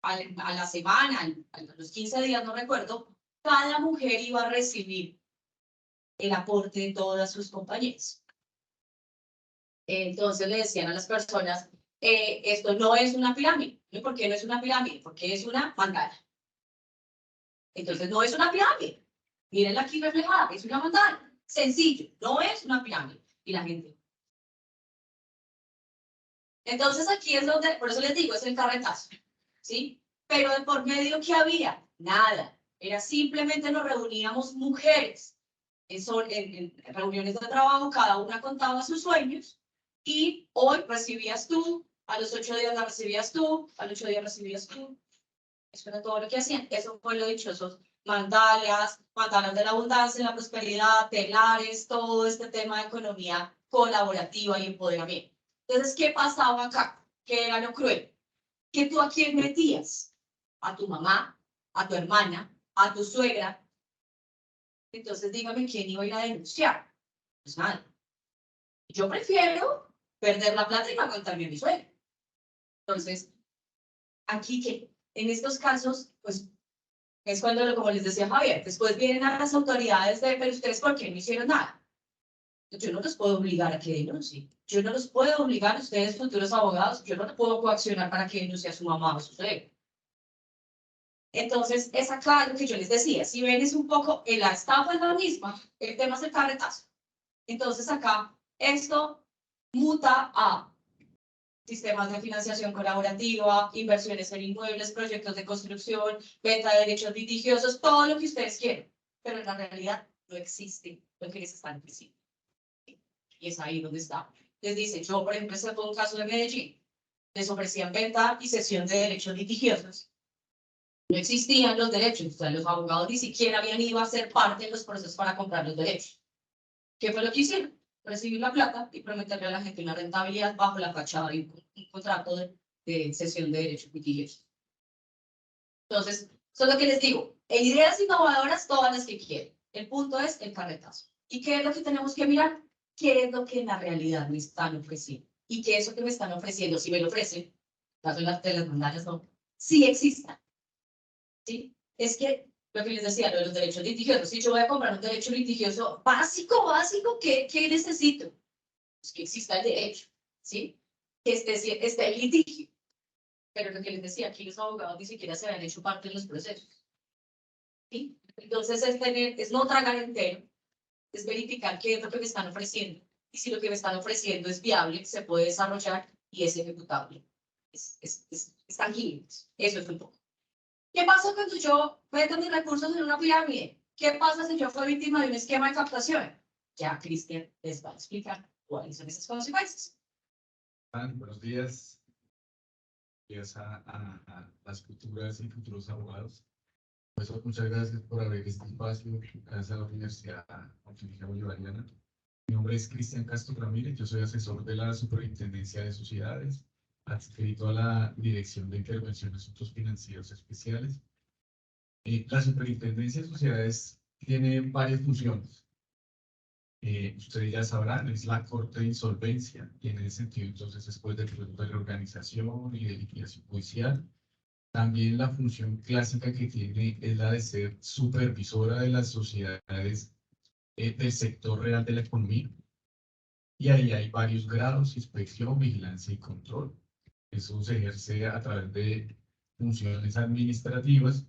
la semana, a los 15 días, no recuerdo, cada mujer iba a recibir el aporte de todas sus compañeras. Entonces le decían a las personas, esto no es una pirámide. ¿Por qué no es una pirámide? Porque es una mandala. Entonces no es una pirámide. Mírenla aquí reflejada, es una mandala. Sencillo, no es una pirámide. Y la gente. Entonces aquí es donde, por eso les digo, es el carretazo. ¿Sí? Pero de por medio, ¿qué había? Nada. Era simplemente nos reuníamos mujeres. En reuniones de trabajo, cada una contaba sus sueños. Y hoy recibías tú, a los 8 días la recibías tú, a los 8 días recibías tú. Eso era todo lo que hacían. Eso fue lo dichosos. Mandalas de la abundancia, la prosperidad, telares, todo este tema de economía colaborativa y empoderamiento. Entonces, ¿qué pasaba acá? ¿Qué era lo cruel? Que tú a quién metías, a tu mamá, a tu hermana, a tu suegra. Entonces, dígame quién iba a ir a denunciar. Pues nada. Yo prefiero perder la plata y no aguantarme a mi suegra. Entonces, aquí que en estos casos, pues es cuando, como les decía Javier, después vienen a las autoridades de, pero ustedes, ¿por qué no hicieron nada? Yo no los puedo obligar a que denuncien. Yo no los puedo obligar a ustedes, futuros abogados, yo no los puedo coaccionar para que denuncie a su mamá o a su suegra. Entonces, es acá lo que yo les decía. Si ven, es un poco, la estafa es la misma, el tema es el carretazo. Entonces, acá, esto muta a sistemas de financiación colaborativa, inversiones en inmuebles, proyectos de construcción, venta de derechos litigiosos, todo lo que ustedes quieren. Pero en la realidad no existe lo que les están diciendo. Y es ahí donde está. Les dice, yo, por ejemplo, este fue un caso de Medellín. Les ofrecían venta y cesión de derechos litigiosos. No existían los derechos, o sea, los abogados ni siquiera habían ido a ser parte de los procesos para comprar los derechos. ¿Qué fue lo que hicieron? Recibir la plata y prometerle a la gente una rentabilidad bajo la fachada de un contrato de cesión de derechos litigiosos. Entonces, eso es lo que les digo. Ideas innovadoras, todas las que quieren. El punto es el carretazo. ¿Y qué es lo que tenemos que mirar? ¿Qué es lo que en la realidad me están ofreciendo? Y que eso que me están ofreciendo, si me lo ofrecen, caso de las mandalas, no, sí exista. ¿Sí? Es que Lo que les decía, lo de los derechos litigiosos. Si yo voy a comprar un derecho litigioso básico, ¿qué necesito? Pues que exista el derecho, ¿sí? Que esté el litigio. Pero lo que les decía, aquí los abogados ni siquiera se habían hecho parte de los procesos, ¿sí? Entonces es no tragar entero, es verificar qué es lo que me están ofreciendo. Y si lo que me están ofreciendo es viable, se puede desarrollar y es ejecutable. Es tangible. Eso es un poco. ¿Qué pasa cuando yo meto mis recursos en una pirámide? ¿Qué pasa si yo fui víctima de un esquema de captación? Ya Cristian les va a explicar cuáles son esas consecuencias. Buenos días. Gracias a las futuras y futuros abogados. Profesor, muchas gracias por abrir este espacio. Gracias a la Universidad Autónoma Bolivariana. Mi nombre es Cristian Castro Ramírez. Yo soy asesor de la Superintendencia de Sociedades, adscrito a la Dirección de Intervención de Asuntos Financieros Especiales. La Superintendencia de Sociedades tiene varias funciones. Ustedes ya sabrán, es la Corte de Insolvencia, y en ese sentido, entonces, después del proceso de reorganización y de liquidación judicial, también la función clásica que tiene es la de ser supervisora de las sociedades del sector real de la economía. Y ahí hay varios grados: inspección, vigilancia y control. Eso se ejerce a través de funciones administrativas,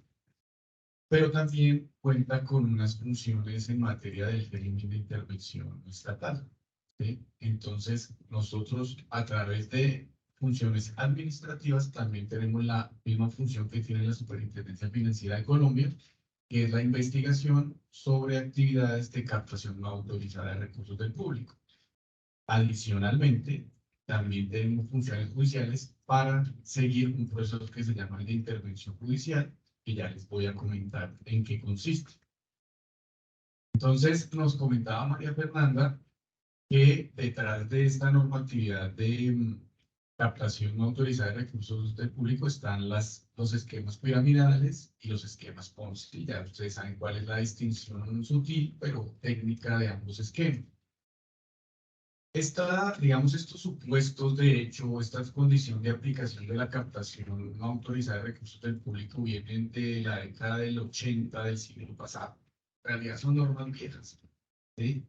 pero también cuenta con unas funciones en materia del régimen de intervención estatal, ¿sí? Entonces, nosotros a través de funciones administrativas también tenemos la misma función que tiene la Superintendencia Financiera de Colombia, que es la investigación sobre actividades de captación no autorizada de recursos del público. Adicionalmente, también tenemos funciones judiciales para seguir un proceso que se llama de intervención judicial, que ya les voy a comentar en qué consiste. Entonces, nos comentaba María Fernanda que detrás de esta normatividad de captación no autorizada de recursos del público están los esquemas piramidales y los esquemas Ponzi. Ya ustedes saben cuál es la distinción sutil, pero técnica de ambos esquemas. Digamos, estos supuestos de hecho, estas condiciones de aplicación de la captación no autorizada de recursos del público vienen de la década del 80 del siglo pasado. En realidad son normas viejas, ¿sí?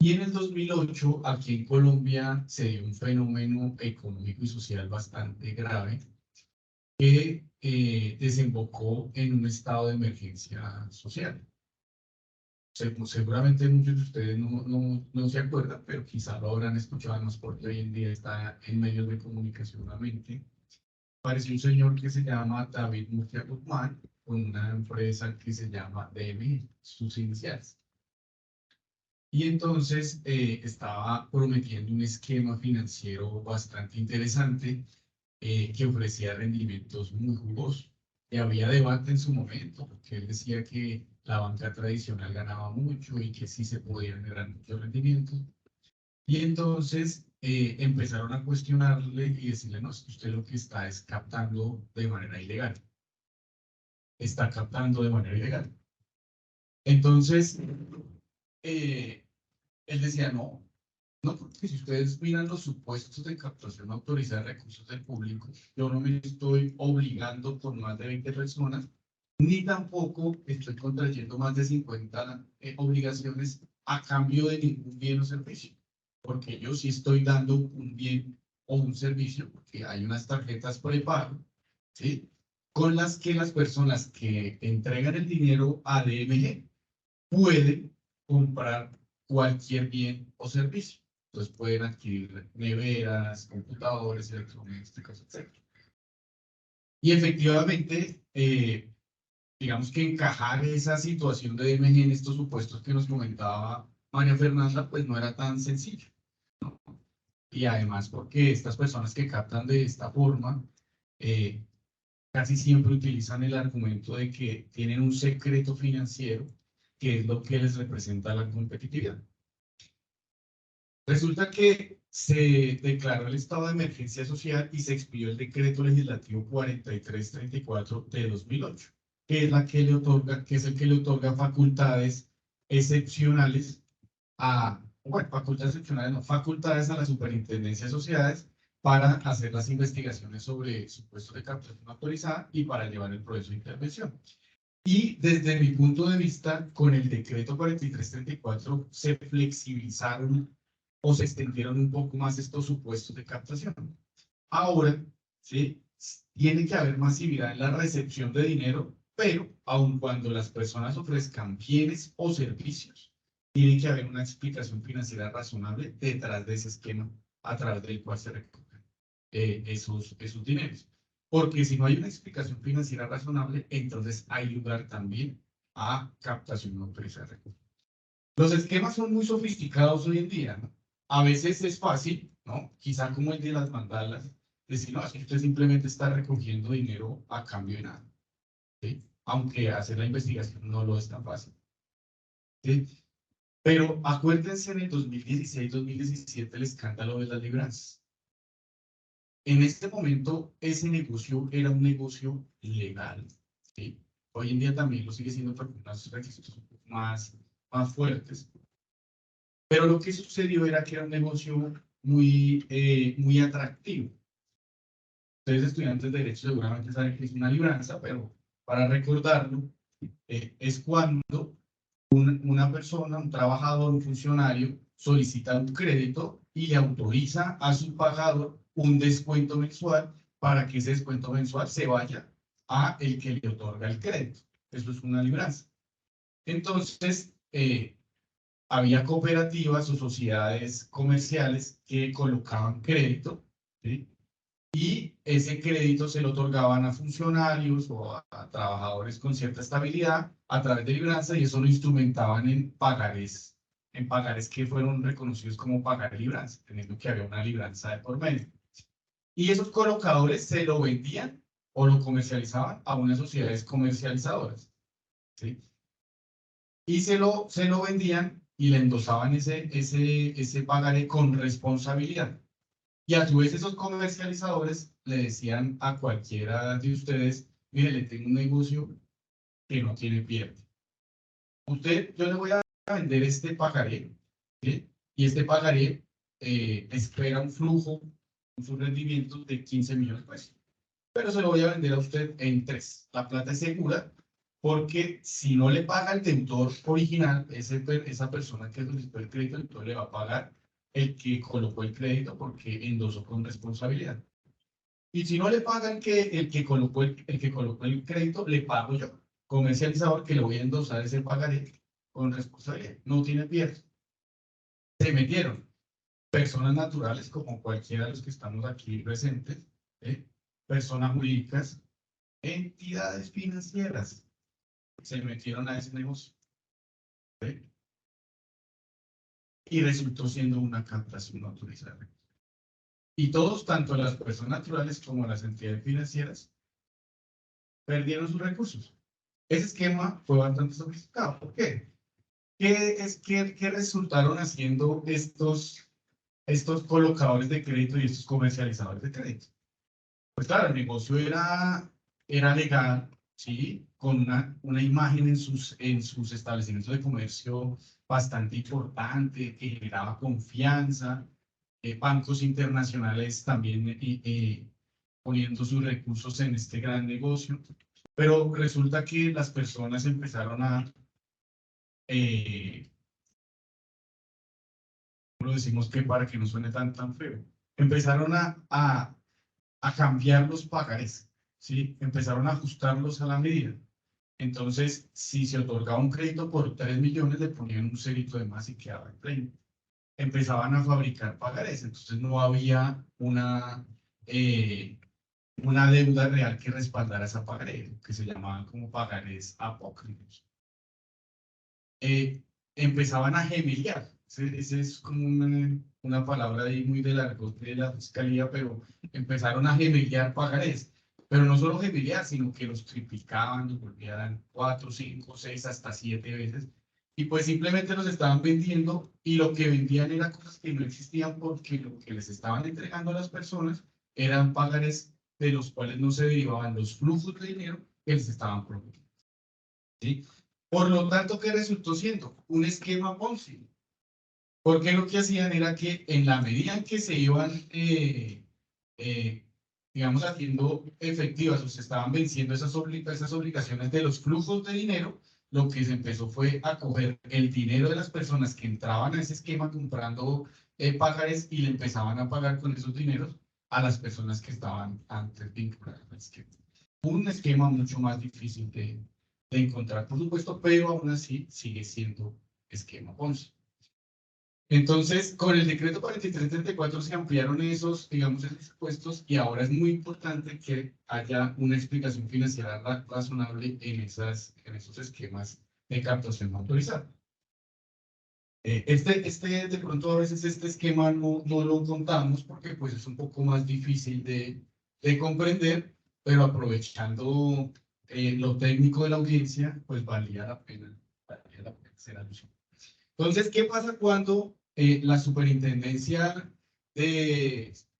Y en el 2008, aquí en Colombia, se dio un fenómeno económico y social bastante grave que desembocó en un estado de emergencia social. Seguramente muchos de ustedes no se acuerdan, pero quizá lo habrán escuchado más porque hoy en día está en medios de comunicación nuevamente. Apareció un señor que se llama David Murcia Guzmán con una empresa que se llama DMG, sus iniciales. Y entonces estaba prometiendo un esquema financiero bastante interesante que ofrecía rendimientos muy jugosos. Y había debate en su momento, porque él decía que la banca tradicional ganaba mucho y que sí se podían generar muchos rendimientos. Y entonces empezaron a cuestionarle y decirle: no, usted lo que está es captando de manera ilegal. Está captando de manera ilegal. Entonces, él decía: no, porque si ustedes miran los supuestos de captación autorizada de recursos del público, yo no me estoy obligando por más de 20 personas, ni tampoco estoy contrayendo más de 50 obligaciones a cambio de ningún bien o servicio, porque yo sí estoy dando un bien o un servicio, porque hay unas tarjetas prepago, ¿sí?, con las que las personas que entregan el dinero a DMG pueden comprar cualquier bien o servicio. Entonces pueden adquirir neveras, computadores, electrodomésticos, etc. Y efectivamente, digamos que encajar esa situación de DMG en estos supuestos que nos comentaba María Fernanda, pues no era tan sencillo, ¿no? Y además porque estas personas que captan de esta forma, casi siempre utilizan el argumento de que tienen un secreto financiero, que es lo que les representa la competitividad. Resulta que se declaró el estado de emergencia social y se expidió el decreto legislativo 4334 de 2008, que es el que le otorga facultades excepcionales facultades a la Superintendencia de Sociedades para hacer las investigaciones sobre supuestos de captación no autorizada y para llevar el proceso de intervención. Y desde mi punto de vista, con el decreto 4334 se flexibilizaron o se extendieron un poco más estos supuestos de captación. Ahora, ¿sí? Tiene que haber masividad en la recepción de dinero, pero aun cuando las personas ofrezcan bienes o servicios, tiene que haber una explicación financiera razonable detrás de ese esquema a través del cual se recogen esos dineros. Porque si no hay una explicación financiera razonable, entonces hay lugar también a captación no autorizada de recursos. Los esquemas son muy sofisticados hoy en día, ¿no? A veces es fácil, ¿no? Quizá como el de las mandalas, decir, no, es que usted simplemente está recogiendo dinero a cambio de nada, ¿sí? Aunque hacer la investigación no lo es tan fácil, ¿sí? Pero acuérdense en el 2016-2017 el escándalo de las libranzas. En este momento ese negocio era un negocio legal, ¿sí? Hoy en día también lo sigue siendo, pero con unos requisitos un poco más fuertes. Pero lo que sucedió era que era un negocio muy atractivo. Ustedes estudiantes de Derecho seguramente saben que es una libranza, pero para recordarlo, es cuando una persona, un trabajador, un funcionario, solicita un crédito y le autoriza a su pagador un descuento mensual para que ese descuento mensual se vaya a el que le otorga el crédito. Eso es una libranza. Entonces, había cooperativas o sociedades comerciales que colocaban crédito, ¿sí? Y ese crédito se lo otorgaban a funcionarios o a trabajadores con cierta estabilidad a través de libranza y eso lo instrumentaban en pagarés que fueron reconocidos como pagaré libranza, teniendo que había una libranza de por medio. Y esos colocadores se lo vendían o lo comercializaban a unas sociedades comercializadoras, ¿sí? Y se lo vendían y le endosaban ese pagaré con responsabilidad. Y a su vez esos comercializadores le decían a cualquiera de ustedes, mire, le tengo un negocio que no tiene pierde. Yo le voy a vender este pagaré, ¿sí? Y este pagaré espera un rendimiento de 15 millones de pesos. Pero se lo voy a vender a usted en 3. La plata es segura porque si no le paga el deudor original, esa persona que solicitó el crédito, entonces le va a pagar el que colocó el crédito porque endosó con responsabilidad. Y si no le paga el que colocó el crédito, le pago yo, comercializador, que le voy a endosar ese pagaré con responsabilidad. No tiene pierde. Se metieron personas naturales como cualquiera de los que estamos aquí presentes, personas jurídicas, entidades financieras, se metieron a ese negocio. ¿Sí? Y resultó siendo una captación no autorizada. Y todos, tanto las personas naturales como las entidades financieras, perdieron sus recursos. Ese esquema fue bastante sofisticado. ¿Por qué? ¿Qué resultaron haciendo estos colocadores de crédito y estos comercializadores de crédito? Pues claro, el negocio era legal, ¿sí? Con una imagen en sus establecimientos de comercio bastante importante, que generaba confianza, bancos internacionales también poniendo sus recursos en este gran negocio, pero resulta que las personas empezaron ¿cómo lo decimos que para que no suene tan feo? Empezaron a cambiar los pagarés, ¿sí? Empezaron a ajustarlos a la medida. Entonces, si se otorgaba un crédito por 3 millones, le ponían un cerito de más y quedaba el 30. Empezaban a fabricar pagarés, entonces no había una deuda real que respaldara esa pagaré, que se llamaban como pagarés apócrifos. Empezaban a gemeliar. Ese es como una palabra ahí muy de largo de la fiscalía, pero empezaron a gemeliar pagarés. Pero no solo gemeliar, sino que los triplicaban, los volvían 4, 5, 6, hasta 7 veces. Y pues simplemente los estaban vendiendo y lo que vendían eran cosas que no existían porque lo que les estaban entregando a las personas eran pagarés de los cuales no se derivaban los flujos de dinero que les estaban prometiendo. ¿Sí? Por lo tanto, ¿qué resultó siendo? Un esquema Ponzi. Porque lo que hacían era que en la medida en que se iban digamos, haciendo efectivas, o se estaban venciendo esas obligaciones de los flujos de dinero, lo que se empezó fue a coger el dinero de las personas que entraban a ese esquema comprando pagarés y le empezaban a pagar con esos dineros a las personas que estaban antes vinculadas al esquema. Un esquema mucho más difícil de encontrar, por supuesto, pero aún así sigue siendo esquema Ponzi. Entonces, con el decreto 4334 se ampliaron esos, digamos, esos supuestos y ahora es muy importante que haya una explicación financiera razonable en esos esquemas de captación no autorizada. De pronto a veces este esquema no lo contamos porque pues es un poco más difícil de comprender, pero aprovechando lo técnico de la audiencia, pues valía la pena hacer alusión. Entonces, ¿qué pasa cuando la Superintendencia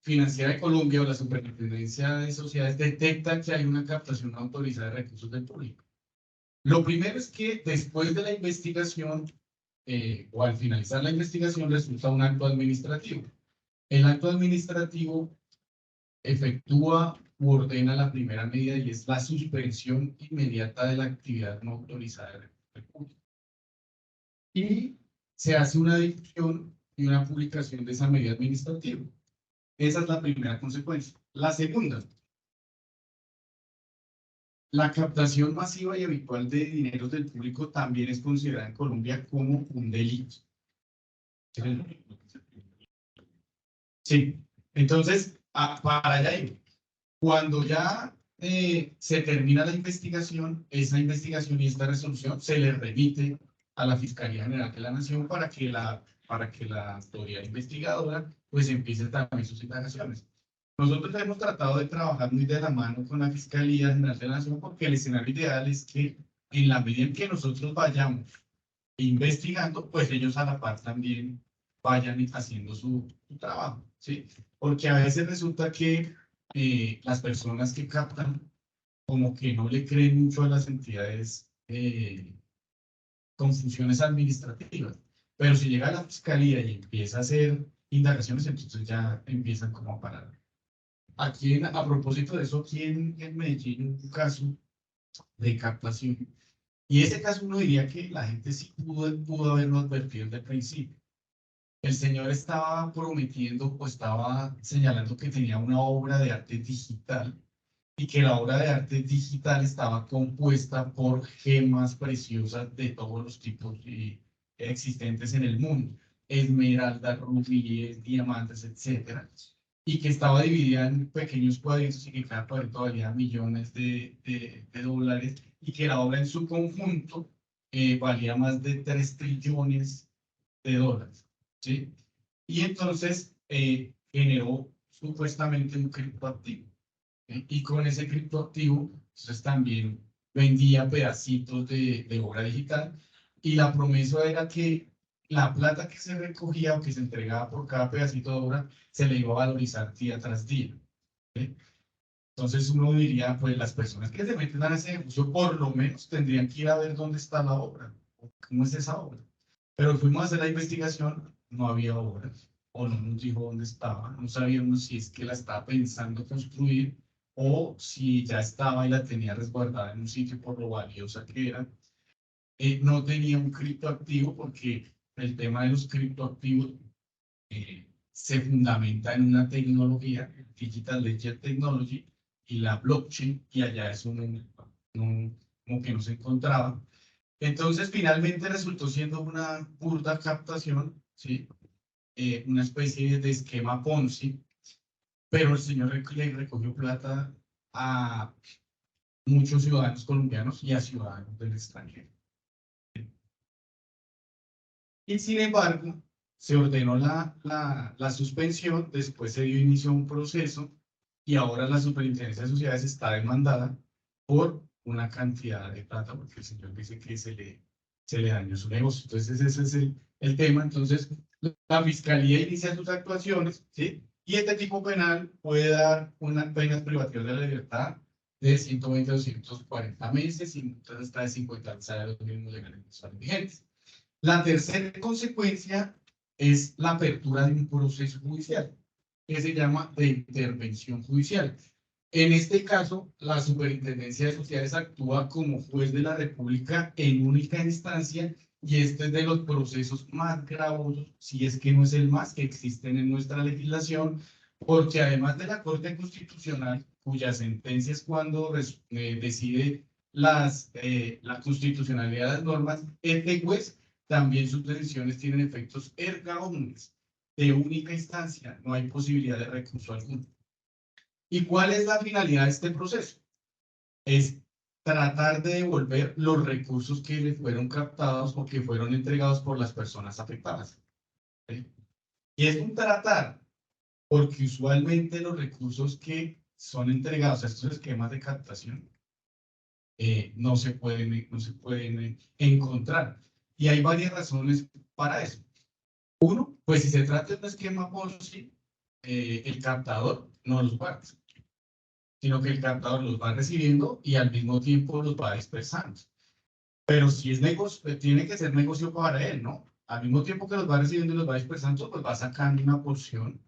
Financiera de Colombia o la Superintendencia de Sociedades detecta que hay una captación no autorizada de recursos del público? Lo primero es que después de la investigación o al finalizar la investigación resulta un acto administrativo. El acto administrativo efectúa u ordena la primera medida y es la suspensión inmediata de la actividad no autorizada de recursos del público. Y se hace una difusión y una publicación de esa medida administrativa. Esa es la primera consecuencia. La segunda, la captación masiva y habitual de dineros del público también es considerada en Colombia como un delito. Sí, entonces, para allá iba. Cuando ya se termina la investigación, esa investigación y esta resolución se le remite a la Fiscalía General de la Nación para que la autoridad investigadora pues empiece también sus indagaciones. Nosotros hemos tratado de trabajar muy de la mano con la Fiscalía General de la Nación porque el escenario ideal es que en la medida en que nosotros vayamos investigando, pues ellos a la par también vayan haciendo su trabajo, ¿sí? Porque a veces resulta que las personas que captan como que no le creen mucho a las entidades con funciones administrativas, pero si llega a la Fiscalía y empieza a hacer indagaciones, entonces ya empiezan como a parar. Aquí, a propósito de eso, aquí en Medellín, un caso de captación. Y ese caso uno diría que la gente sí pudo haberlo advertido desde el principio. El señor estaba prometiendo o estaba señalando que tenía una obra de arte digital y que la obra de arte digital estaba compuesta por gemas preciosas de todos los tipos existentes en el mundo. Esmeraldas, rubíes, diamantes, etcétera. Y que estaba dividida en pequeños cuadritos y que cada cuadrito valía millones de dólares y que la obra en su conjunto valía más de 3 trillones de dólares, ¿sí? Y entonces generó supuestamente un criptoactivo. Y con ese criptoactivo, entonces también vendía pedacitos de obra digital y la promesa era que la plata que se recogía o que se entregaba por cada pedacito de obra se le iba a valorizar día tras día. ¿Sí? Entonces uno diría, pues las personas que se meten a ese negocio por lo menos tendrían que ir a ver dónde está la obra, cómo es esa obra. Pero fuimos a hacer la investigación, no había obras, o no nos dijo dónde estaba, no sabíamos si es que la estaba pensando construir o si ya estaba y la tenía resguardada en un sitio por lo valiosa que era. No tenía un criptoactivo porque el tema de los criptoactivos se fundamenta en una tecnología, Digital Ledger Technology, y la blockchain, y allá eso como que no se encontraba. Entonces, finalmente resultó siendo una burda captación, ¿sí? Una especie de esquema Ponzi, pero el señor le recogió plata a muchos ciudadanos colombianos y a ciudadanos del extranjero. Y sin embargo, se ordenó la suspensión, después se dio inicio a un proceso y ahora la Superintendencia de Sociedades está demandada por una cantidad de plata porque el señor dice que se le dañó su negocio. Entonces ese es el tema. Entonces la Fiscalía inicia sus actuaciones, ¿sí? Y este tipo penal puede dar una pena privativa de la libertad de 120 a 240 meses y multas hasta de 50 salarios mínimos legales mensuales vigentes. La tercera consecuencia es la apertura de un proceso judicial que se llama de intervención judicial. En este caso, la Superintendencia de Sociedades actúa como juez de la República en única instancia y este es de los procesos más gravosos, si es que no es el más, que existen en nuestra legislación, porque además de la Corte Constitucional, cuya sentencia es cuando decide la constitucionalidad de las normas, este juez también sus decisiones tienen efectos erga omnes, de única instancia, no hay posibilidad de recurso alguno. ¿Y cuál es la finalidad de este proceso? Es tratar de devolver los recursos que le fueron captados o que fueron entregados por las personas afectadas. ¿Sí? Y es un tratar, porque usualmente los recursos que son entregados a estos esquemas de captación no se pueden encontrar. Y hay varias razones para eso. Uno, pues si se trata de un esquema Ponzi, el captador no los guarda, sino que el captador los va recibiendo y al mismo tiempo los va dispersando. Pero si es negocio, tiene que ser negocio para él, ¿no? Al mismo tiempo que los va recibiendo y los va dispersando, pues va sacando una porción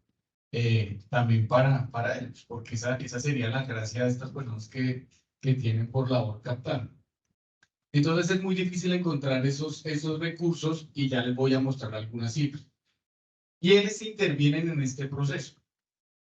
también para él, porque esa sería la gracia de estas personas que tienen por labor captar. Entonces es muy difícil encontrar esos recursos y ya les voy a mostrar algunas cifras. ¿Quiénes intervienen en este proceso?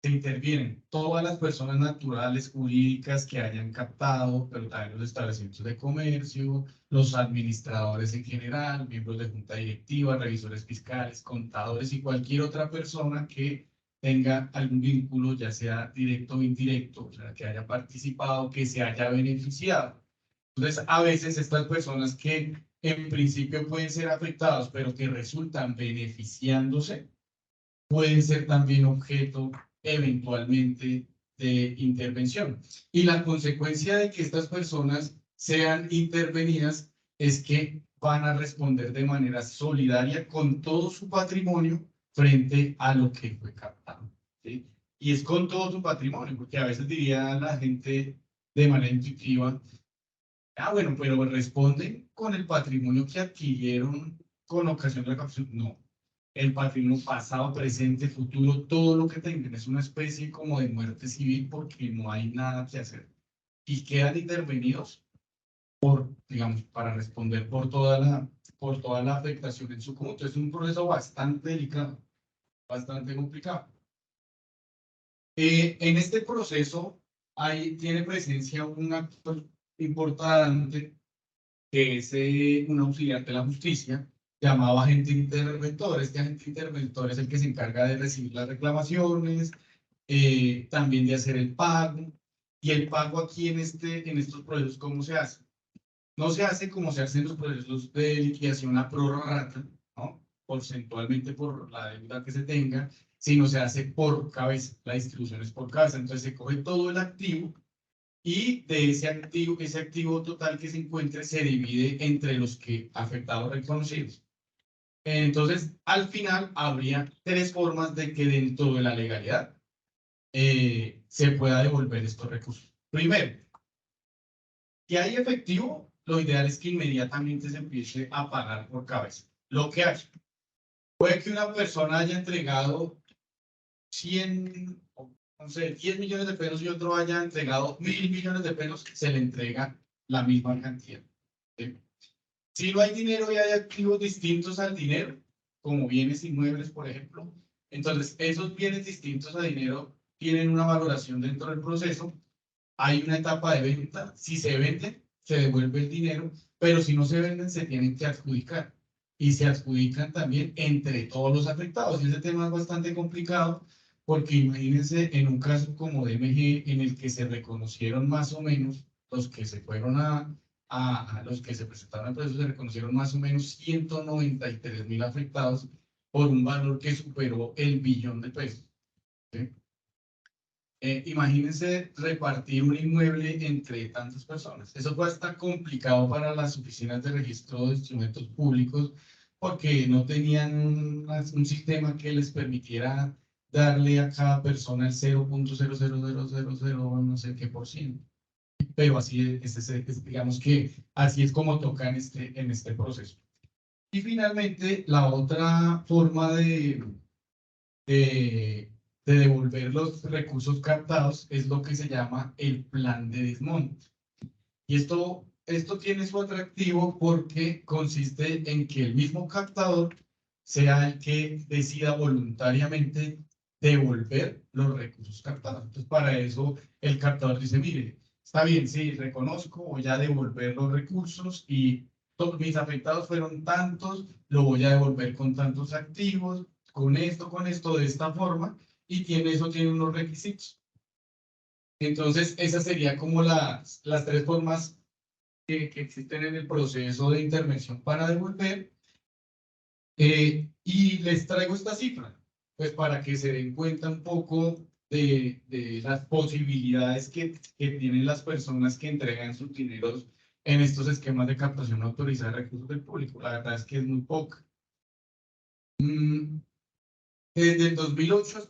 Se intervienen todas las personas naturales, jurídicas que hayan captado, pero también los establecimientos de comercio, los administradores en general, miembros de junta directiva, revisores fiscales, contadores y cualquier otra persona que tenga algún vínculo, ya sea directo o indirecto, o sea, que haya participado, que se haya beneficiado. Entonces, a veces estas personas que en principio pueden ser afectados, pero que resultan beneficiándose, pueden ser también objeto eventualmente de intervención. Y la consecuencia de que estas personas sean intervenidas es que van a responder de manera solidaria con todo su patrimonio frente a lo que fue captado. ¿Sí? Y es con todo su patrimonio, porque a veces diría la gente de manera intuitiva, bueno, pero responden con el patrimonio que adquirieron con ocasión de la captación. No, el patrimonio pasado, presente, futuro, todo lo que tengan es una especie como de muerte civil porque no hay nada que hacer. Y quedan intervenidos digamos, para responder por toda la afectación en su conjunto. Es un proceso bastante delicado, bastante complicado. En este proceso tiene presencia un actor importante que es un auxiliar de la justicia llamado agente interventor. Este agente interventor es el que se encarga de recibir las reclamaciones, también de hacer el pago. Y el pago aquí en estos procesos, ¿cómo se hace? No se hace como se hace en los procesos de liquidación a prorrata, ¿no? Porcentualmente por la deuda que se tenga, sino se hace por cabeza. La distribución es por cabeza. Entonces se coge todo el activo y de ese activo total que se encuentre se divide entre los que afectados reconocidos. Entonces, al final habría tres formas de que dentro de la legalidad se pueda devolver estos recursos. Primero, que hay efectivo, lo ideal es que inmediatamente se empiece a pagar por cabeza. Lo que hay. Puede que una persona haya entregado 100, no sé, 10 millones de pesos y otro haya entregado 1.000 millones de pesos, se le entrega la misma cantidad. ¿Sí? Si no hay dinero y hay activos distintos al dinero, como bienes inmuebles, por ejemplo, entonces esos bienes distintos a dinero tienen una valoración dentro del proceso. Hay una etapa de venta. Si se venden, se devuelve el dinero, pero si no se venden, se tienen que adjudicar. Y se adjudican también entre todos los afectados. Y ese tema es bastante complicado, porque imagínense en un caso como DMG, en el que se reconocieron más o menos los que se fueron a los que se presentaron al proceso, se reconocieron más o menos 193.000 afectados por un valor que superó el billón de pesos. ¿Sí? Imagínense repartir un inmueble entre tantas personas. Eso puede estar complicado para las oficinas de registro de instrumentos públicos porque no tenían un sistema que les permitiera darle a cada persona el 0.00000 no sé qué por ciento. Pero así digamos que así es como toca en este proceso. Y finalmente, la otra forma de de devolver los recursos captados es lo que se llama el plan de desmonte. Y esto tiene su atractivo porque consiste en que el mismo captador sea el que decida voluntariamente devolver los recursos captados. Entonces, para eso el captador dice, mire, está bien, sí, reconozco, voy a devolver los recursos y todos mis afectados fueron tantos, lo voy a devolver con tantos activos, con esto, de esta forma, y eso tiene unos requisitos. Entonces, esas serían como las tres formas que existen en el proceso de intervención para devolver. Y les traigo esta cifra, pues para que se den cuenta un poco de las posibilidades que tienen las personas que entregan sus dineros en estos esquemas de captación autorizada de recursos del público. La verdad es que es muy poca. Desde el 2008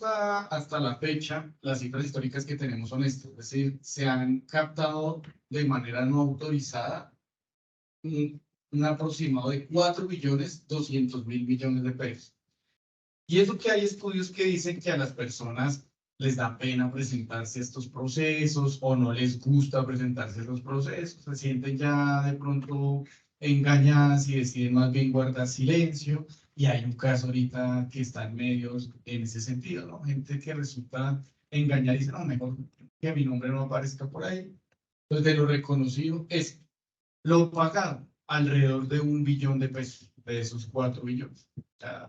hasta la fecha, las cifras históricas que tenemos son estas, es decir, se han captado de manera no autorizada un aproximado de 4.200.000 millones de pesos. Y eso que hay estudios que dicen que a las personas les da pena presentarse a estos procesos o no les gusta presentarse a los procesos, se sienten ya de pronto engañadas y deciden más bien guardar silencio. Y hay un caso ahorita que está en medios en ese sentido, ¿no? Gente que resulta engañada y dice, no, mejor que mi nombre no aparezca por ahí. Entonces, de lo reconocido es lo pagado, alrededor de 1 billón de pesos, de esos 4 billones. O sea,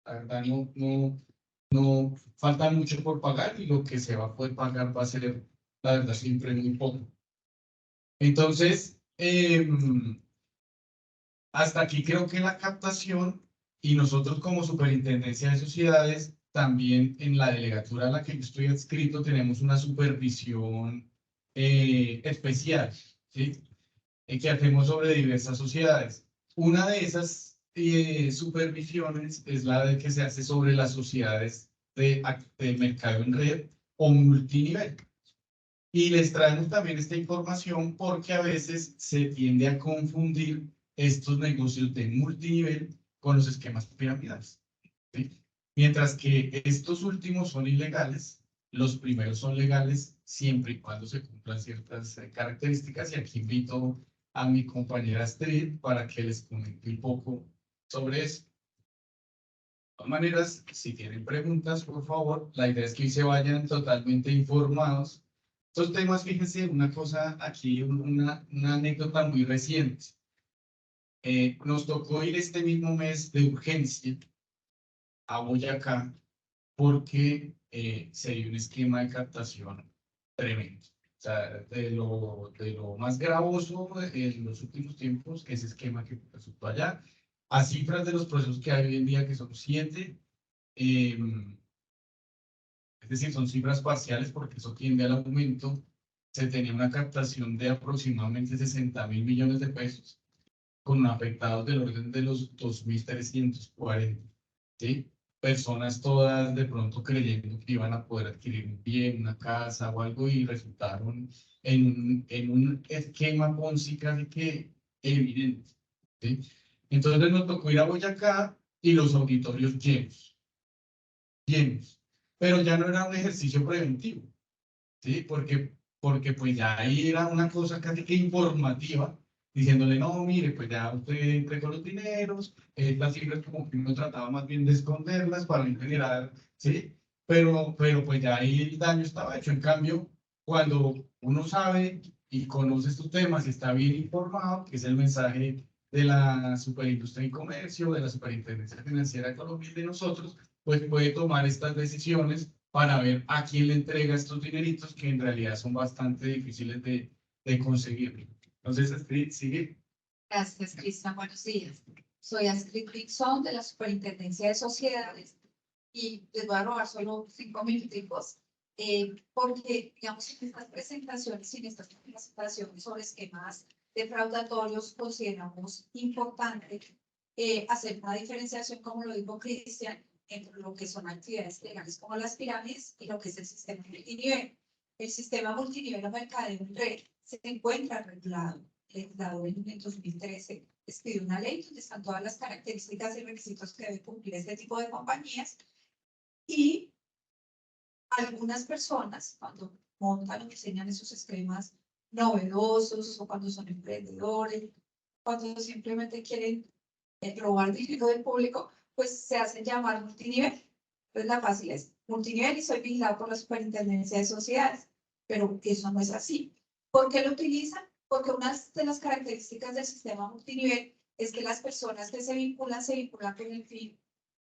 la verdad no falta mucho por pagar y lo que se va a poder pagar va a ser, la verdad, siempre muy poco. Entonces, hasta aquí creo que la captación y nosotros como Superintendencia de Sociedades, también en la delegatura a la que yo estoy adscrito, tenemos una supervisión especial, ¿sí? Que hacemos sobre diversas sociedades. Una de esas supervisiones es la de que se hace sobre las sociedades de mercado en red o multinivel. Y les traemos también esta información porque a veces se tiende a confundir estos negocios de multinivel con los esquemas piramidales, ¿sí? Mientras que estos últimos son ilegales, los primeros son legales siempre y cuando se cumplan ciertas características. Y aquí invito a mi compañera Astrid para que les comente un poco sobre eso. De todas maneras, si tienen preguntas, por favor, la idea es que hoy se vayan totalmente informados. Estos temas, fíjense, una cosa aquí, una anécdota muy reciente. Nos tocó ir este mismo mes de urgencia a Boyacá porque se dio un esquema de captación tremendo. O sea, de lo más gravoso en los últimos tiempos, ese esquema que resultó allá, a cifras de los procesos que hay hoy en día, que son 7, es decir, son cifras parciales porque eso tiende al aumento. Se tenía una captación de aproximadamente 60.000 millones de pesos, con afectados del orden de los 2.340, ¿sí? Personas todas de pronto creyendo que iban a poder adquirir un bien, una casa o algo y resultaron en un esquema Ponzi casi que evidente, ¿sí? Entonces nos tocó ir a Boyacá y los auditorios llenos, pero ya no era un ejercicio preventivo, ¿sí? Porque pues ya ahí era una cosa casi que informativa, diciéndole, no, mire, pues ya usted entregó los dineros, las cifras como que uno trataba más bien de esconderlas para no generar, ¿sí? Pero pues ya ahí el daño estaba hecho. En cambio, cuando uno sabe y conoce estos temas y está bien informado, que es el mensaje de la Superindustria y Comercio, de la Superintendencia Financiera de Colombia y de nosotros, pues puede tomar estas decisiones para ver a quién le entrega estos dineritos que en realidad son bastante difíciles de conseguir. Entonces, Astrid, sigue. Gracias, Cristian. Buenos días. Soy Astrid Dixon de la Superintendencia de Sociedades y les voy a robar solo 5 minutos porque, digamos, en estas presentaciones y en estas capacitaciones sobre esquemas defraudatorios consideramos importante hacer una diferenciación, como lo dijo Cristian, entre lo que son actividades legales como las pirámides y lo que es el sistema multinivel. El sistema multinivel o mercadeo en red se encuentra regulado en el 2013, expidió una ley donde están todas las características y requisitos que debe cumplir este tipo de compañías y algunas personas, cuando montan o diseñan esos esquemas novedosos o cuando son emprendedores, cuando simplemente quieren robar dinero del público, pues se hacen llamar multinivel. Entonces la fácil es multinivel y soy vigilado por la Superintendencia de Sociedades, pero eso no es así. ¿Por qué lo utilizan? Porque una de las características del sistema multinivel es que las personas que se vinculan con el fin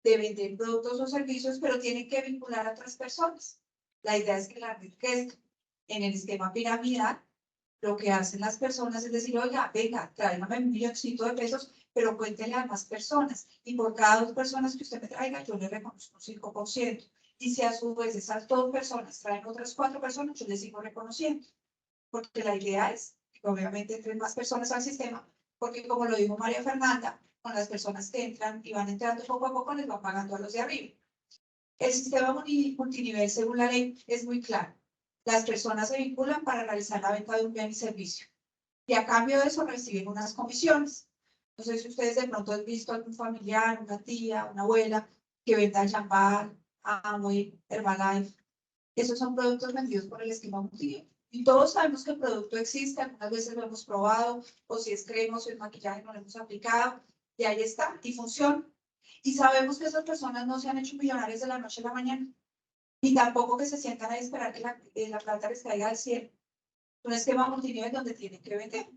de vender productos o servicios, pero tienen que vincular a otras personas. La idea es que la riqueza en el esquema piramidal, lo que hacen las personas es decir, oiga, venga, tráigame $1.000.000 pero cuéntele a más personas. Y por cada 2 personas que usted me traiga, yo le reconozco un 5%. Y si a su vez esas 2 personas traen otras 4 personas, yo les sigo reconociendo. Porque la idea es que obviamente entren más personas al sistema, porque como lo dijo María Fernanda, con las personas que entran y van entrando poco a poco, les van pagando a los de arriba. El sistema multinivel, según la ley, es muy claro. Las personas se vinculan para realizar la venta de un bien y servicio. Y a cambio de eso reciben unas comisiones. No sé si ustedes de pronto han visto algún familiar, una tía, una abuela, que venda champán, Amway, Herbalife. Esos son productos vendidos por el esquema multinivel. Y todos sabemos que el producto existe, algunas veces lo hemos probado, o si es crema o si es maquillaje, no lo hemos aplicado, y ahí está, y funciona. Y sabemos que esas personas no se han hecho millonarias de la noche a la mañana, ni tampoco que se sientan a esperar que la plata les caiga del cielo. Un esquema multinivel donde tienen que vender.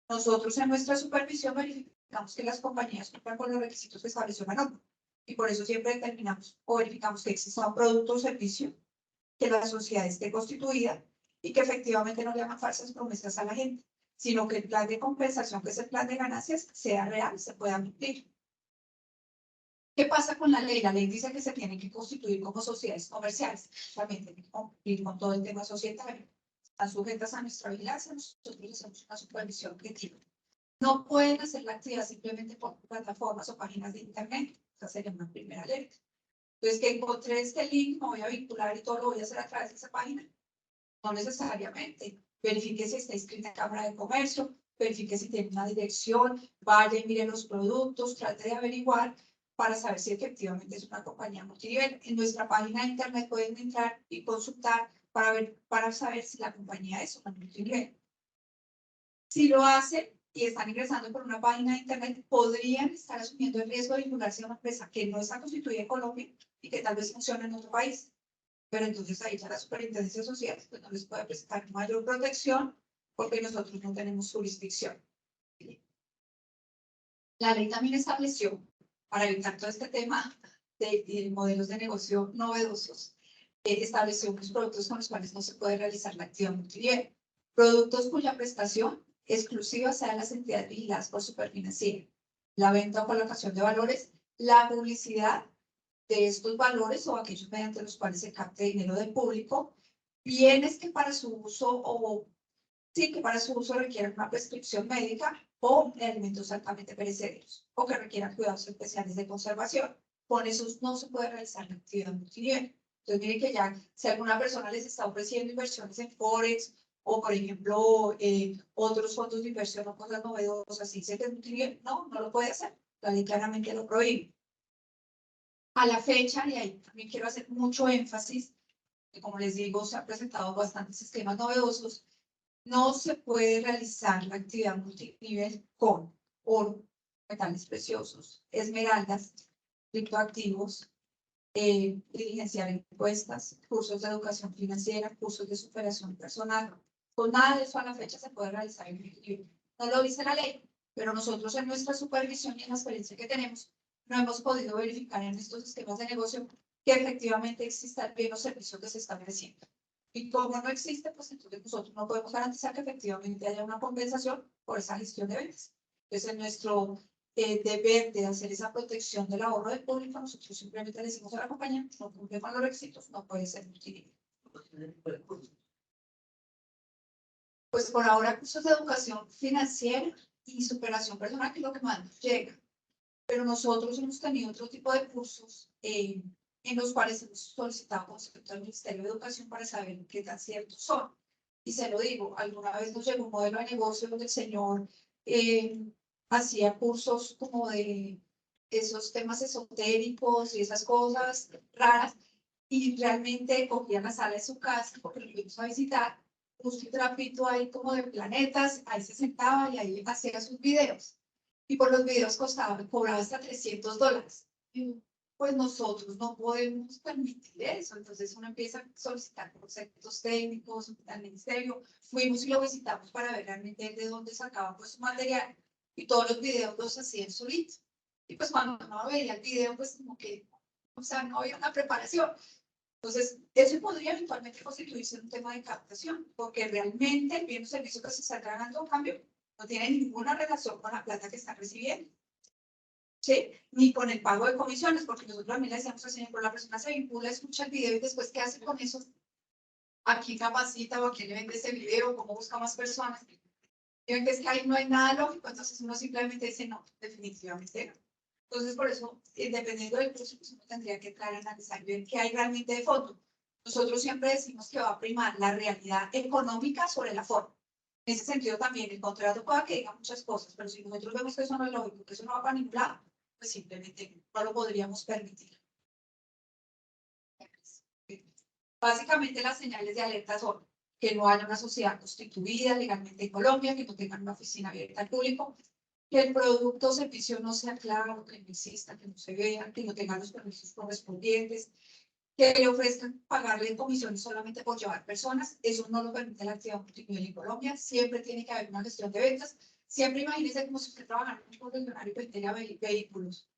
Nosotros en nuestra supervisión verificamos que las compañías cumplan con los requisitos que estableció la norma. Y por eso siempre determinamos o verificamos que exista un producto o servicio, que la sociedad esté constituida y que efectivamente no le hagan falsas promesas a la gente, sino que el plan de compensación, que es el plan de ganancias, sea real, se pueda cumplir. ¿Qué pasa con la ley? La ley dice que se tienen que constituir como sociedades comerciales, también tienen que cumplir con todo el tema societario. Están sujetas a nuestra vigilancia, nosotros hacemos una supervisión objetiva. No pueden hacer la actividad simplemente por plataformas o páginas de internet, esa sería una primera alerta. Entonces, que encontré este link, me voy a vincular y todo lo voy a hacer a través de esa página. No necesariamente. Verifique si está inscrita en Cámara de Comercio, verifique si tiene una dirección, vaya y mire los productos, trate de averiguar para saber si efectivamente es una compañía multinivel. En nuestra página de internet pueden entrar y consultar para saber si la compañía es una multinivel. Si lo hacen y están ingresando por una página de internet, podrían estar asumiendo el riesgo de vincularse a una empresa que no está constituida en Colombia y que tal vez funcione en otro país. Pero entonces ahí ya la Superintendencia Social pues, no les puede prestar mayor protección porque nosotros no tenemos jurisdicción. La ley también estableció, para evitar todo este tema de modelos de negocio novedosos, estableció unos productos con los cuales no se puede realizar la actividad multinivel. Productos cuya prestación exclusiva sea las entidades vigiladas por Superfinanciera. La venta o colocación de valores, la publicidad de estos valores o aquellos mediante los cuales se capte dinero del público, bienes que para su uso requieran una prescripción médica o alimentos altamente perecederos o que requieran cuidados especiales de conservación. Con esos no se puede realizar la actividad multinivel. Entonces, miren que ya si alguna persona les está ofreciendo inversiones en Forex o, por ejemplo, otros fondos de inversión o cosas novedosas, si se multinivel, no lo puede hacer. La ley claramente lo prohíbe. A la fecha, y ahí también quiero hacer mucho énfasis, que como les digo, se han presentado bastantes esquemas novedosos, no se puede realizar la actividad multinivel con oro, metales preciosos, esmeraldas, criptoactivos, diligenciar encuestas, cursos de educación financiera, cursos de superación personal. Con nada de eso a la fecha se puede realizar el multinivel. No lo dice la ley, pero nosotros en nuestra supervisión y en la experiencia que tenemos, no hemos podido verificar en estos esquemas de negocio que efectivamente exista el bien o servicio que se está ofreciendo. Y como no existe, pues entonces nosotros no podemos garantizar que efectivamente haya una compensación por esa gestión de ventas. Entonces, en nuestro deber de hacer esa protección del ahorro del público, nosotros simplemente le decimos a la compañía, no cumple con los requisitos, no puede ser multinivel. Pues por ahora, cursos de educación financiera y superación personal, que es lo que más nos llega. Pero nosotros hemos tenido otro tipo de cursos en los cuales hemos solicitado concepto al Ministerio de Educación para saber qué tan ciertos son. Y se lo digo, alguna vez nos llegó un modelo de negocio donde el señor hacía cursos como de esos temas esotéricos y esas cosas raras, y realmente cogía la sala de su casa, porque lo fuimos a visitar, puso un trapito ahí como de planetas, ahí se sentaba y ahí hacía sus videos. Y por los videos cobraba hasta $300. Y pues nosotros no podemos permitir eso. Entonces uno empieza a solicitar conceptos técnicos al ministerio. Fuimos y lo visitamos para ver realmente de dónde sacaba pues su material y todos los videos los hacían solitos. Y pues cuando uno veía el video, pues como que, o sea, no había una preparación. Entonces, eso podría eventualmente constituirse un tema de captación, porque realmente el bien o servicio que se está ganando a cambio no tiene ninguna relación con la plata que están recibiendo. ¿Sí? Ni con el pago de comisiones, porque nosotros también le decíamos al señor, pero la persona se vincula, escucha el video y después, ¿qué hace con eso? ¿A quién capacita o a quién le vende ese video? ¿Cómo busca más personas? Y ven que es que ahí no hay nada lógico, entonces uno simplemente dice no, definitivamente no. Entonces, por eso, dependiendo del curso, pues uno tendría que entrar a analizar bien qué hay realmente de fondo. Nosotros siempre decimos que va a primar la realidad económica sobre la forma. En ese sentido también el contrato puede que diga muchas cosas, pero si nosotros vemos que eso no es lógico, que eso no va para ningún lado, pues simplemente no lo podríamos permitir. Básicamente las señales de alerta son que no haya una sociedad constituida legalmente en Colombia, que no tengan una oficina abierta al público, que el producto o servicio no sea claro, que no exista, que no se vea, que no tengan los permisos correspondientes, que le ofrezcan pagarle comisiones solamente por llevar personas. Eso no lo permite la actividad multinivel en Colombia. Siempre tiene que haber una gestión de ventas. Siempre imagínense como si usted trabajara en un concesionario y vendiera vehículos.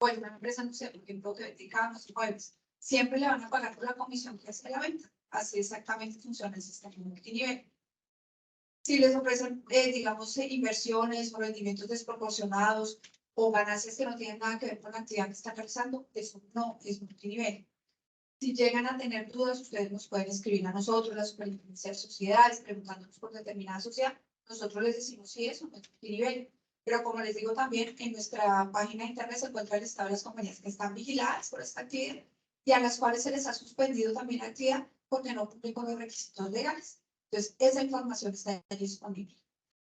O en una empresa, no sé, por ejemplo, que vende carros y muebles. Siempre le van a pagar por la comisión que hace la venta. Así exactamente funciona el sistema multinivel. Si les ofrecen, digamos, inversiones o rendimientos desproporcionados o ganancias que no tienen nada que ver con la actividad que están realizando, eso no es multinivel. Si llegan a tener dudas, ustedes nos pueden escribir a nosotros, la Superintendencia de Sociedades, preguntándonos por determinada sociedad. Nosotros les decimos si eso no es multinivel. Pero como les digo también, en nuestra página de internet se encuentra el listado de las compañías que están vigiladas por esta actividad y a las cuales se les ha suspendido también la actividad porque no cumplen con los requisitos legales. Entonces, esa información está allí disponible.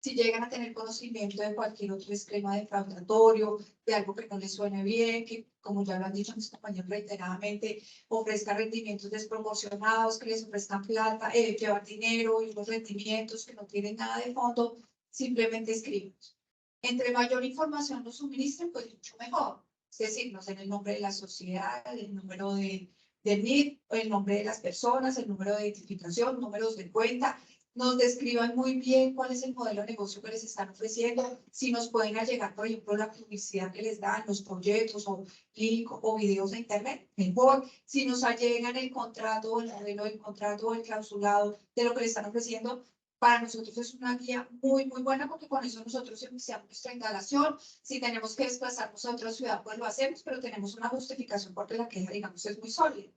Si llegan a tener conocimiento de cualquier otro esquema defraudatorio, de algo que no les suene bien, que como ya lo han dicho mis compañeros reiteradamente, ofrezca rendimientos desproporcionados, que les ofrezcan plata, llevar dinero y unos rendimientos que no tienen nada de fondo, simplemente escribimos. Entre mayor información nos suministren, pues mucho mejor. Es decir, nos den el nombre de la sociedad, el número del NID, el nombre de las personas, el número de identificación, números de cuenta, nos describan muy bien cuál es el modelo de negocio que les están ofreciendo, si nos pueden allegar, por ejemplo, la publicidad que les dan, los proyectos o link o videos de internet, mejor, si nos allegan el contrato, el modelo del contrato, el clausulado de lo que les están ofreciendo, para nosotros es una guía muy, muy buena porque con eso nosotros iniciamos nuestra instalación. Si tenemos que desplazarnos a otra ciudad, pues lo hacemos, pero tenemos una justificación porque la queja, digamos, es muy sólida.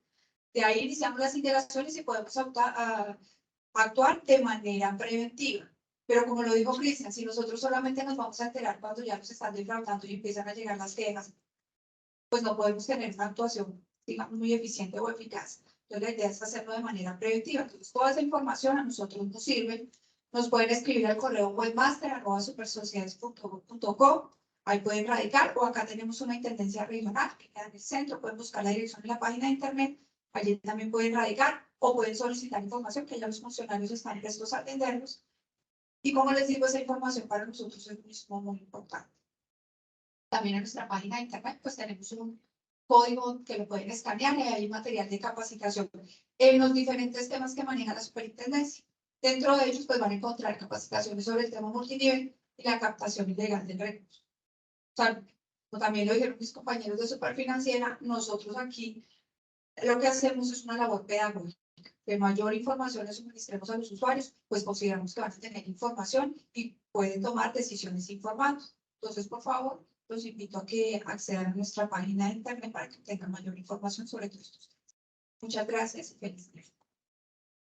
De ahí iniciamos las instalaciones y podemos actuar de manera preventiva. Pero como lo dijo Cristian, si nosotros solamente nos vamos a enterar cuando ya nos están defraudando y empiezan a llegar las quejas, pues no podemos tener una actuación, digamos, muy eficiente o eficaz. Entonces, la idea es hacerlo de manera preventiva. Entonces, toda esa información a nosotros nos sirve. Nos pueden escribir al correo webmaster@supersociedades.com. Ahí pueden radicar, o acá tenemos una intendencia regional que queda en el centro. Pueden buscar la dirección en la página de internet. Allí también pueden radicar o pueden solicitar información, que ya los funcionarios están prestos a atenderlos. Y como les digo, esa información para nosotros es muy importante. También en nuestra página de internet, pues tenemos un código que lo pueden escanear y hay material de capacitación en los diferentes temas que maneja la superintendencia. Dentro de ellos, pues van a encontrar capacitaciones sobre el tema multinivel y la captación ilegal del recurso. O sea, como también lo dijeron mis compañeros de Superfinanciera, nosotros aquí lo que hacemos es una labor pedagógica. De mayor información le suministremos a los usuarios, pues consideramos que van a tener información y pueden tomar decisiones informadas. Entonces, por favor, los invito a que accedan a nuestra página de internet para que tengan mayor información sobre todos estos temas. Muchas gracias y feliz día.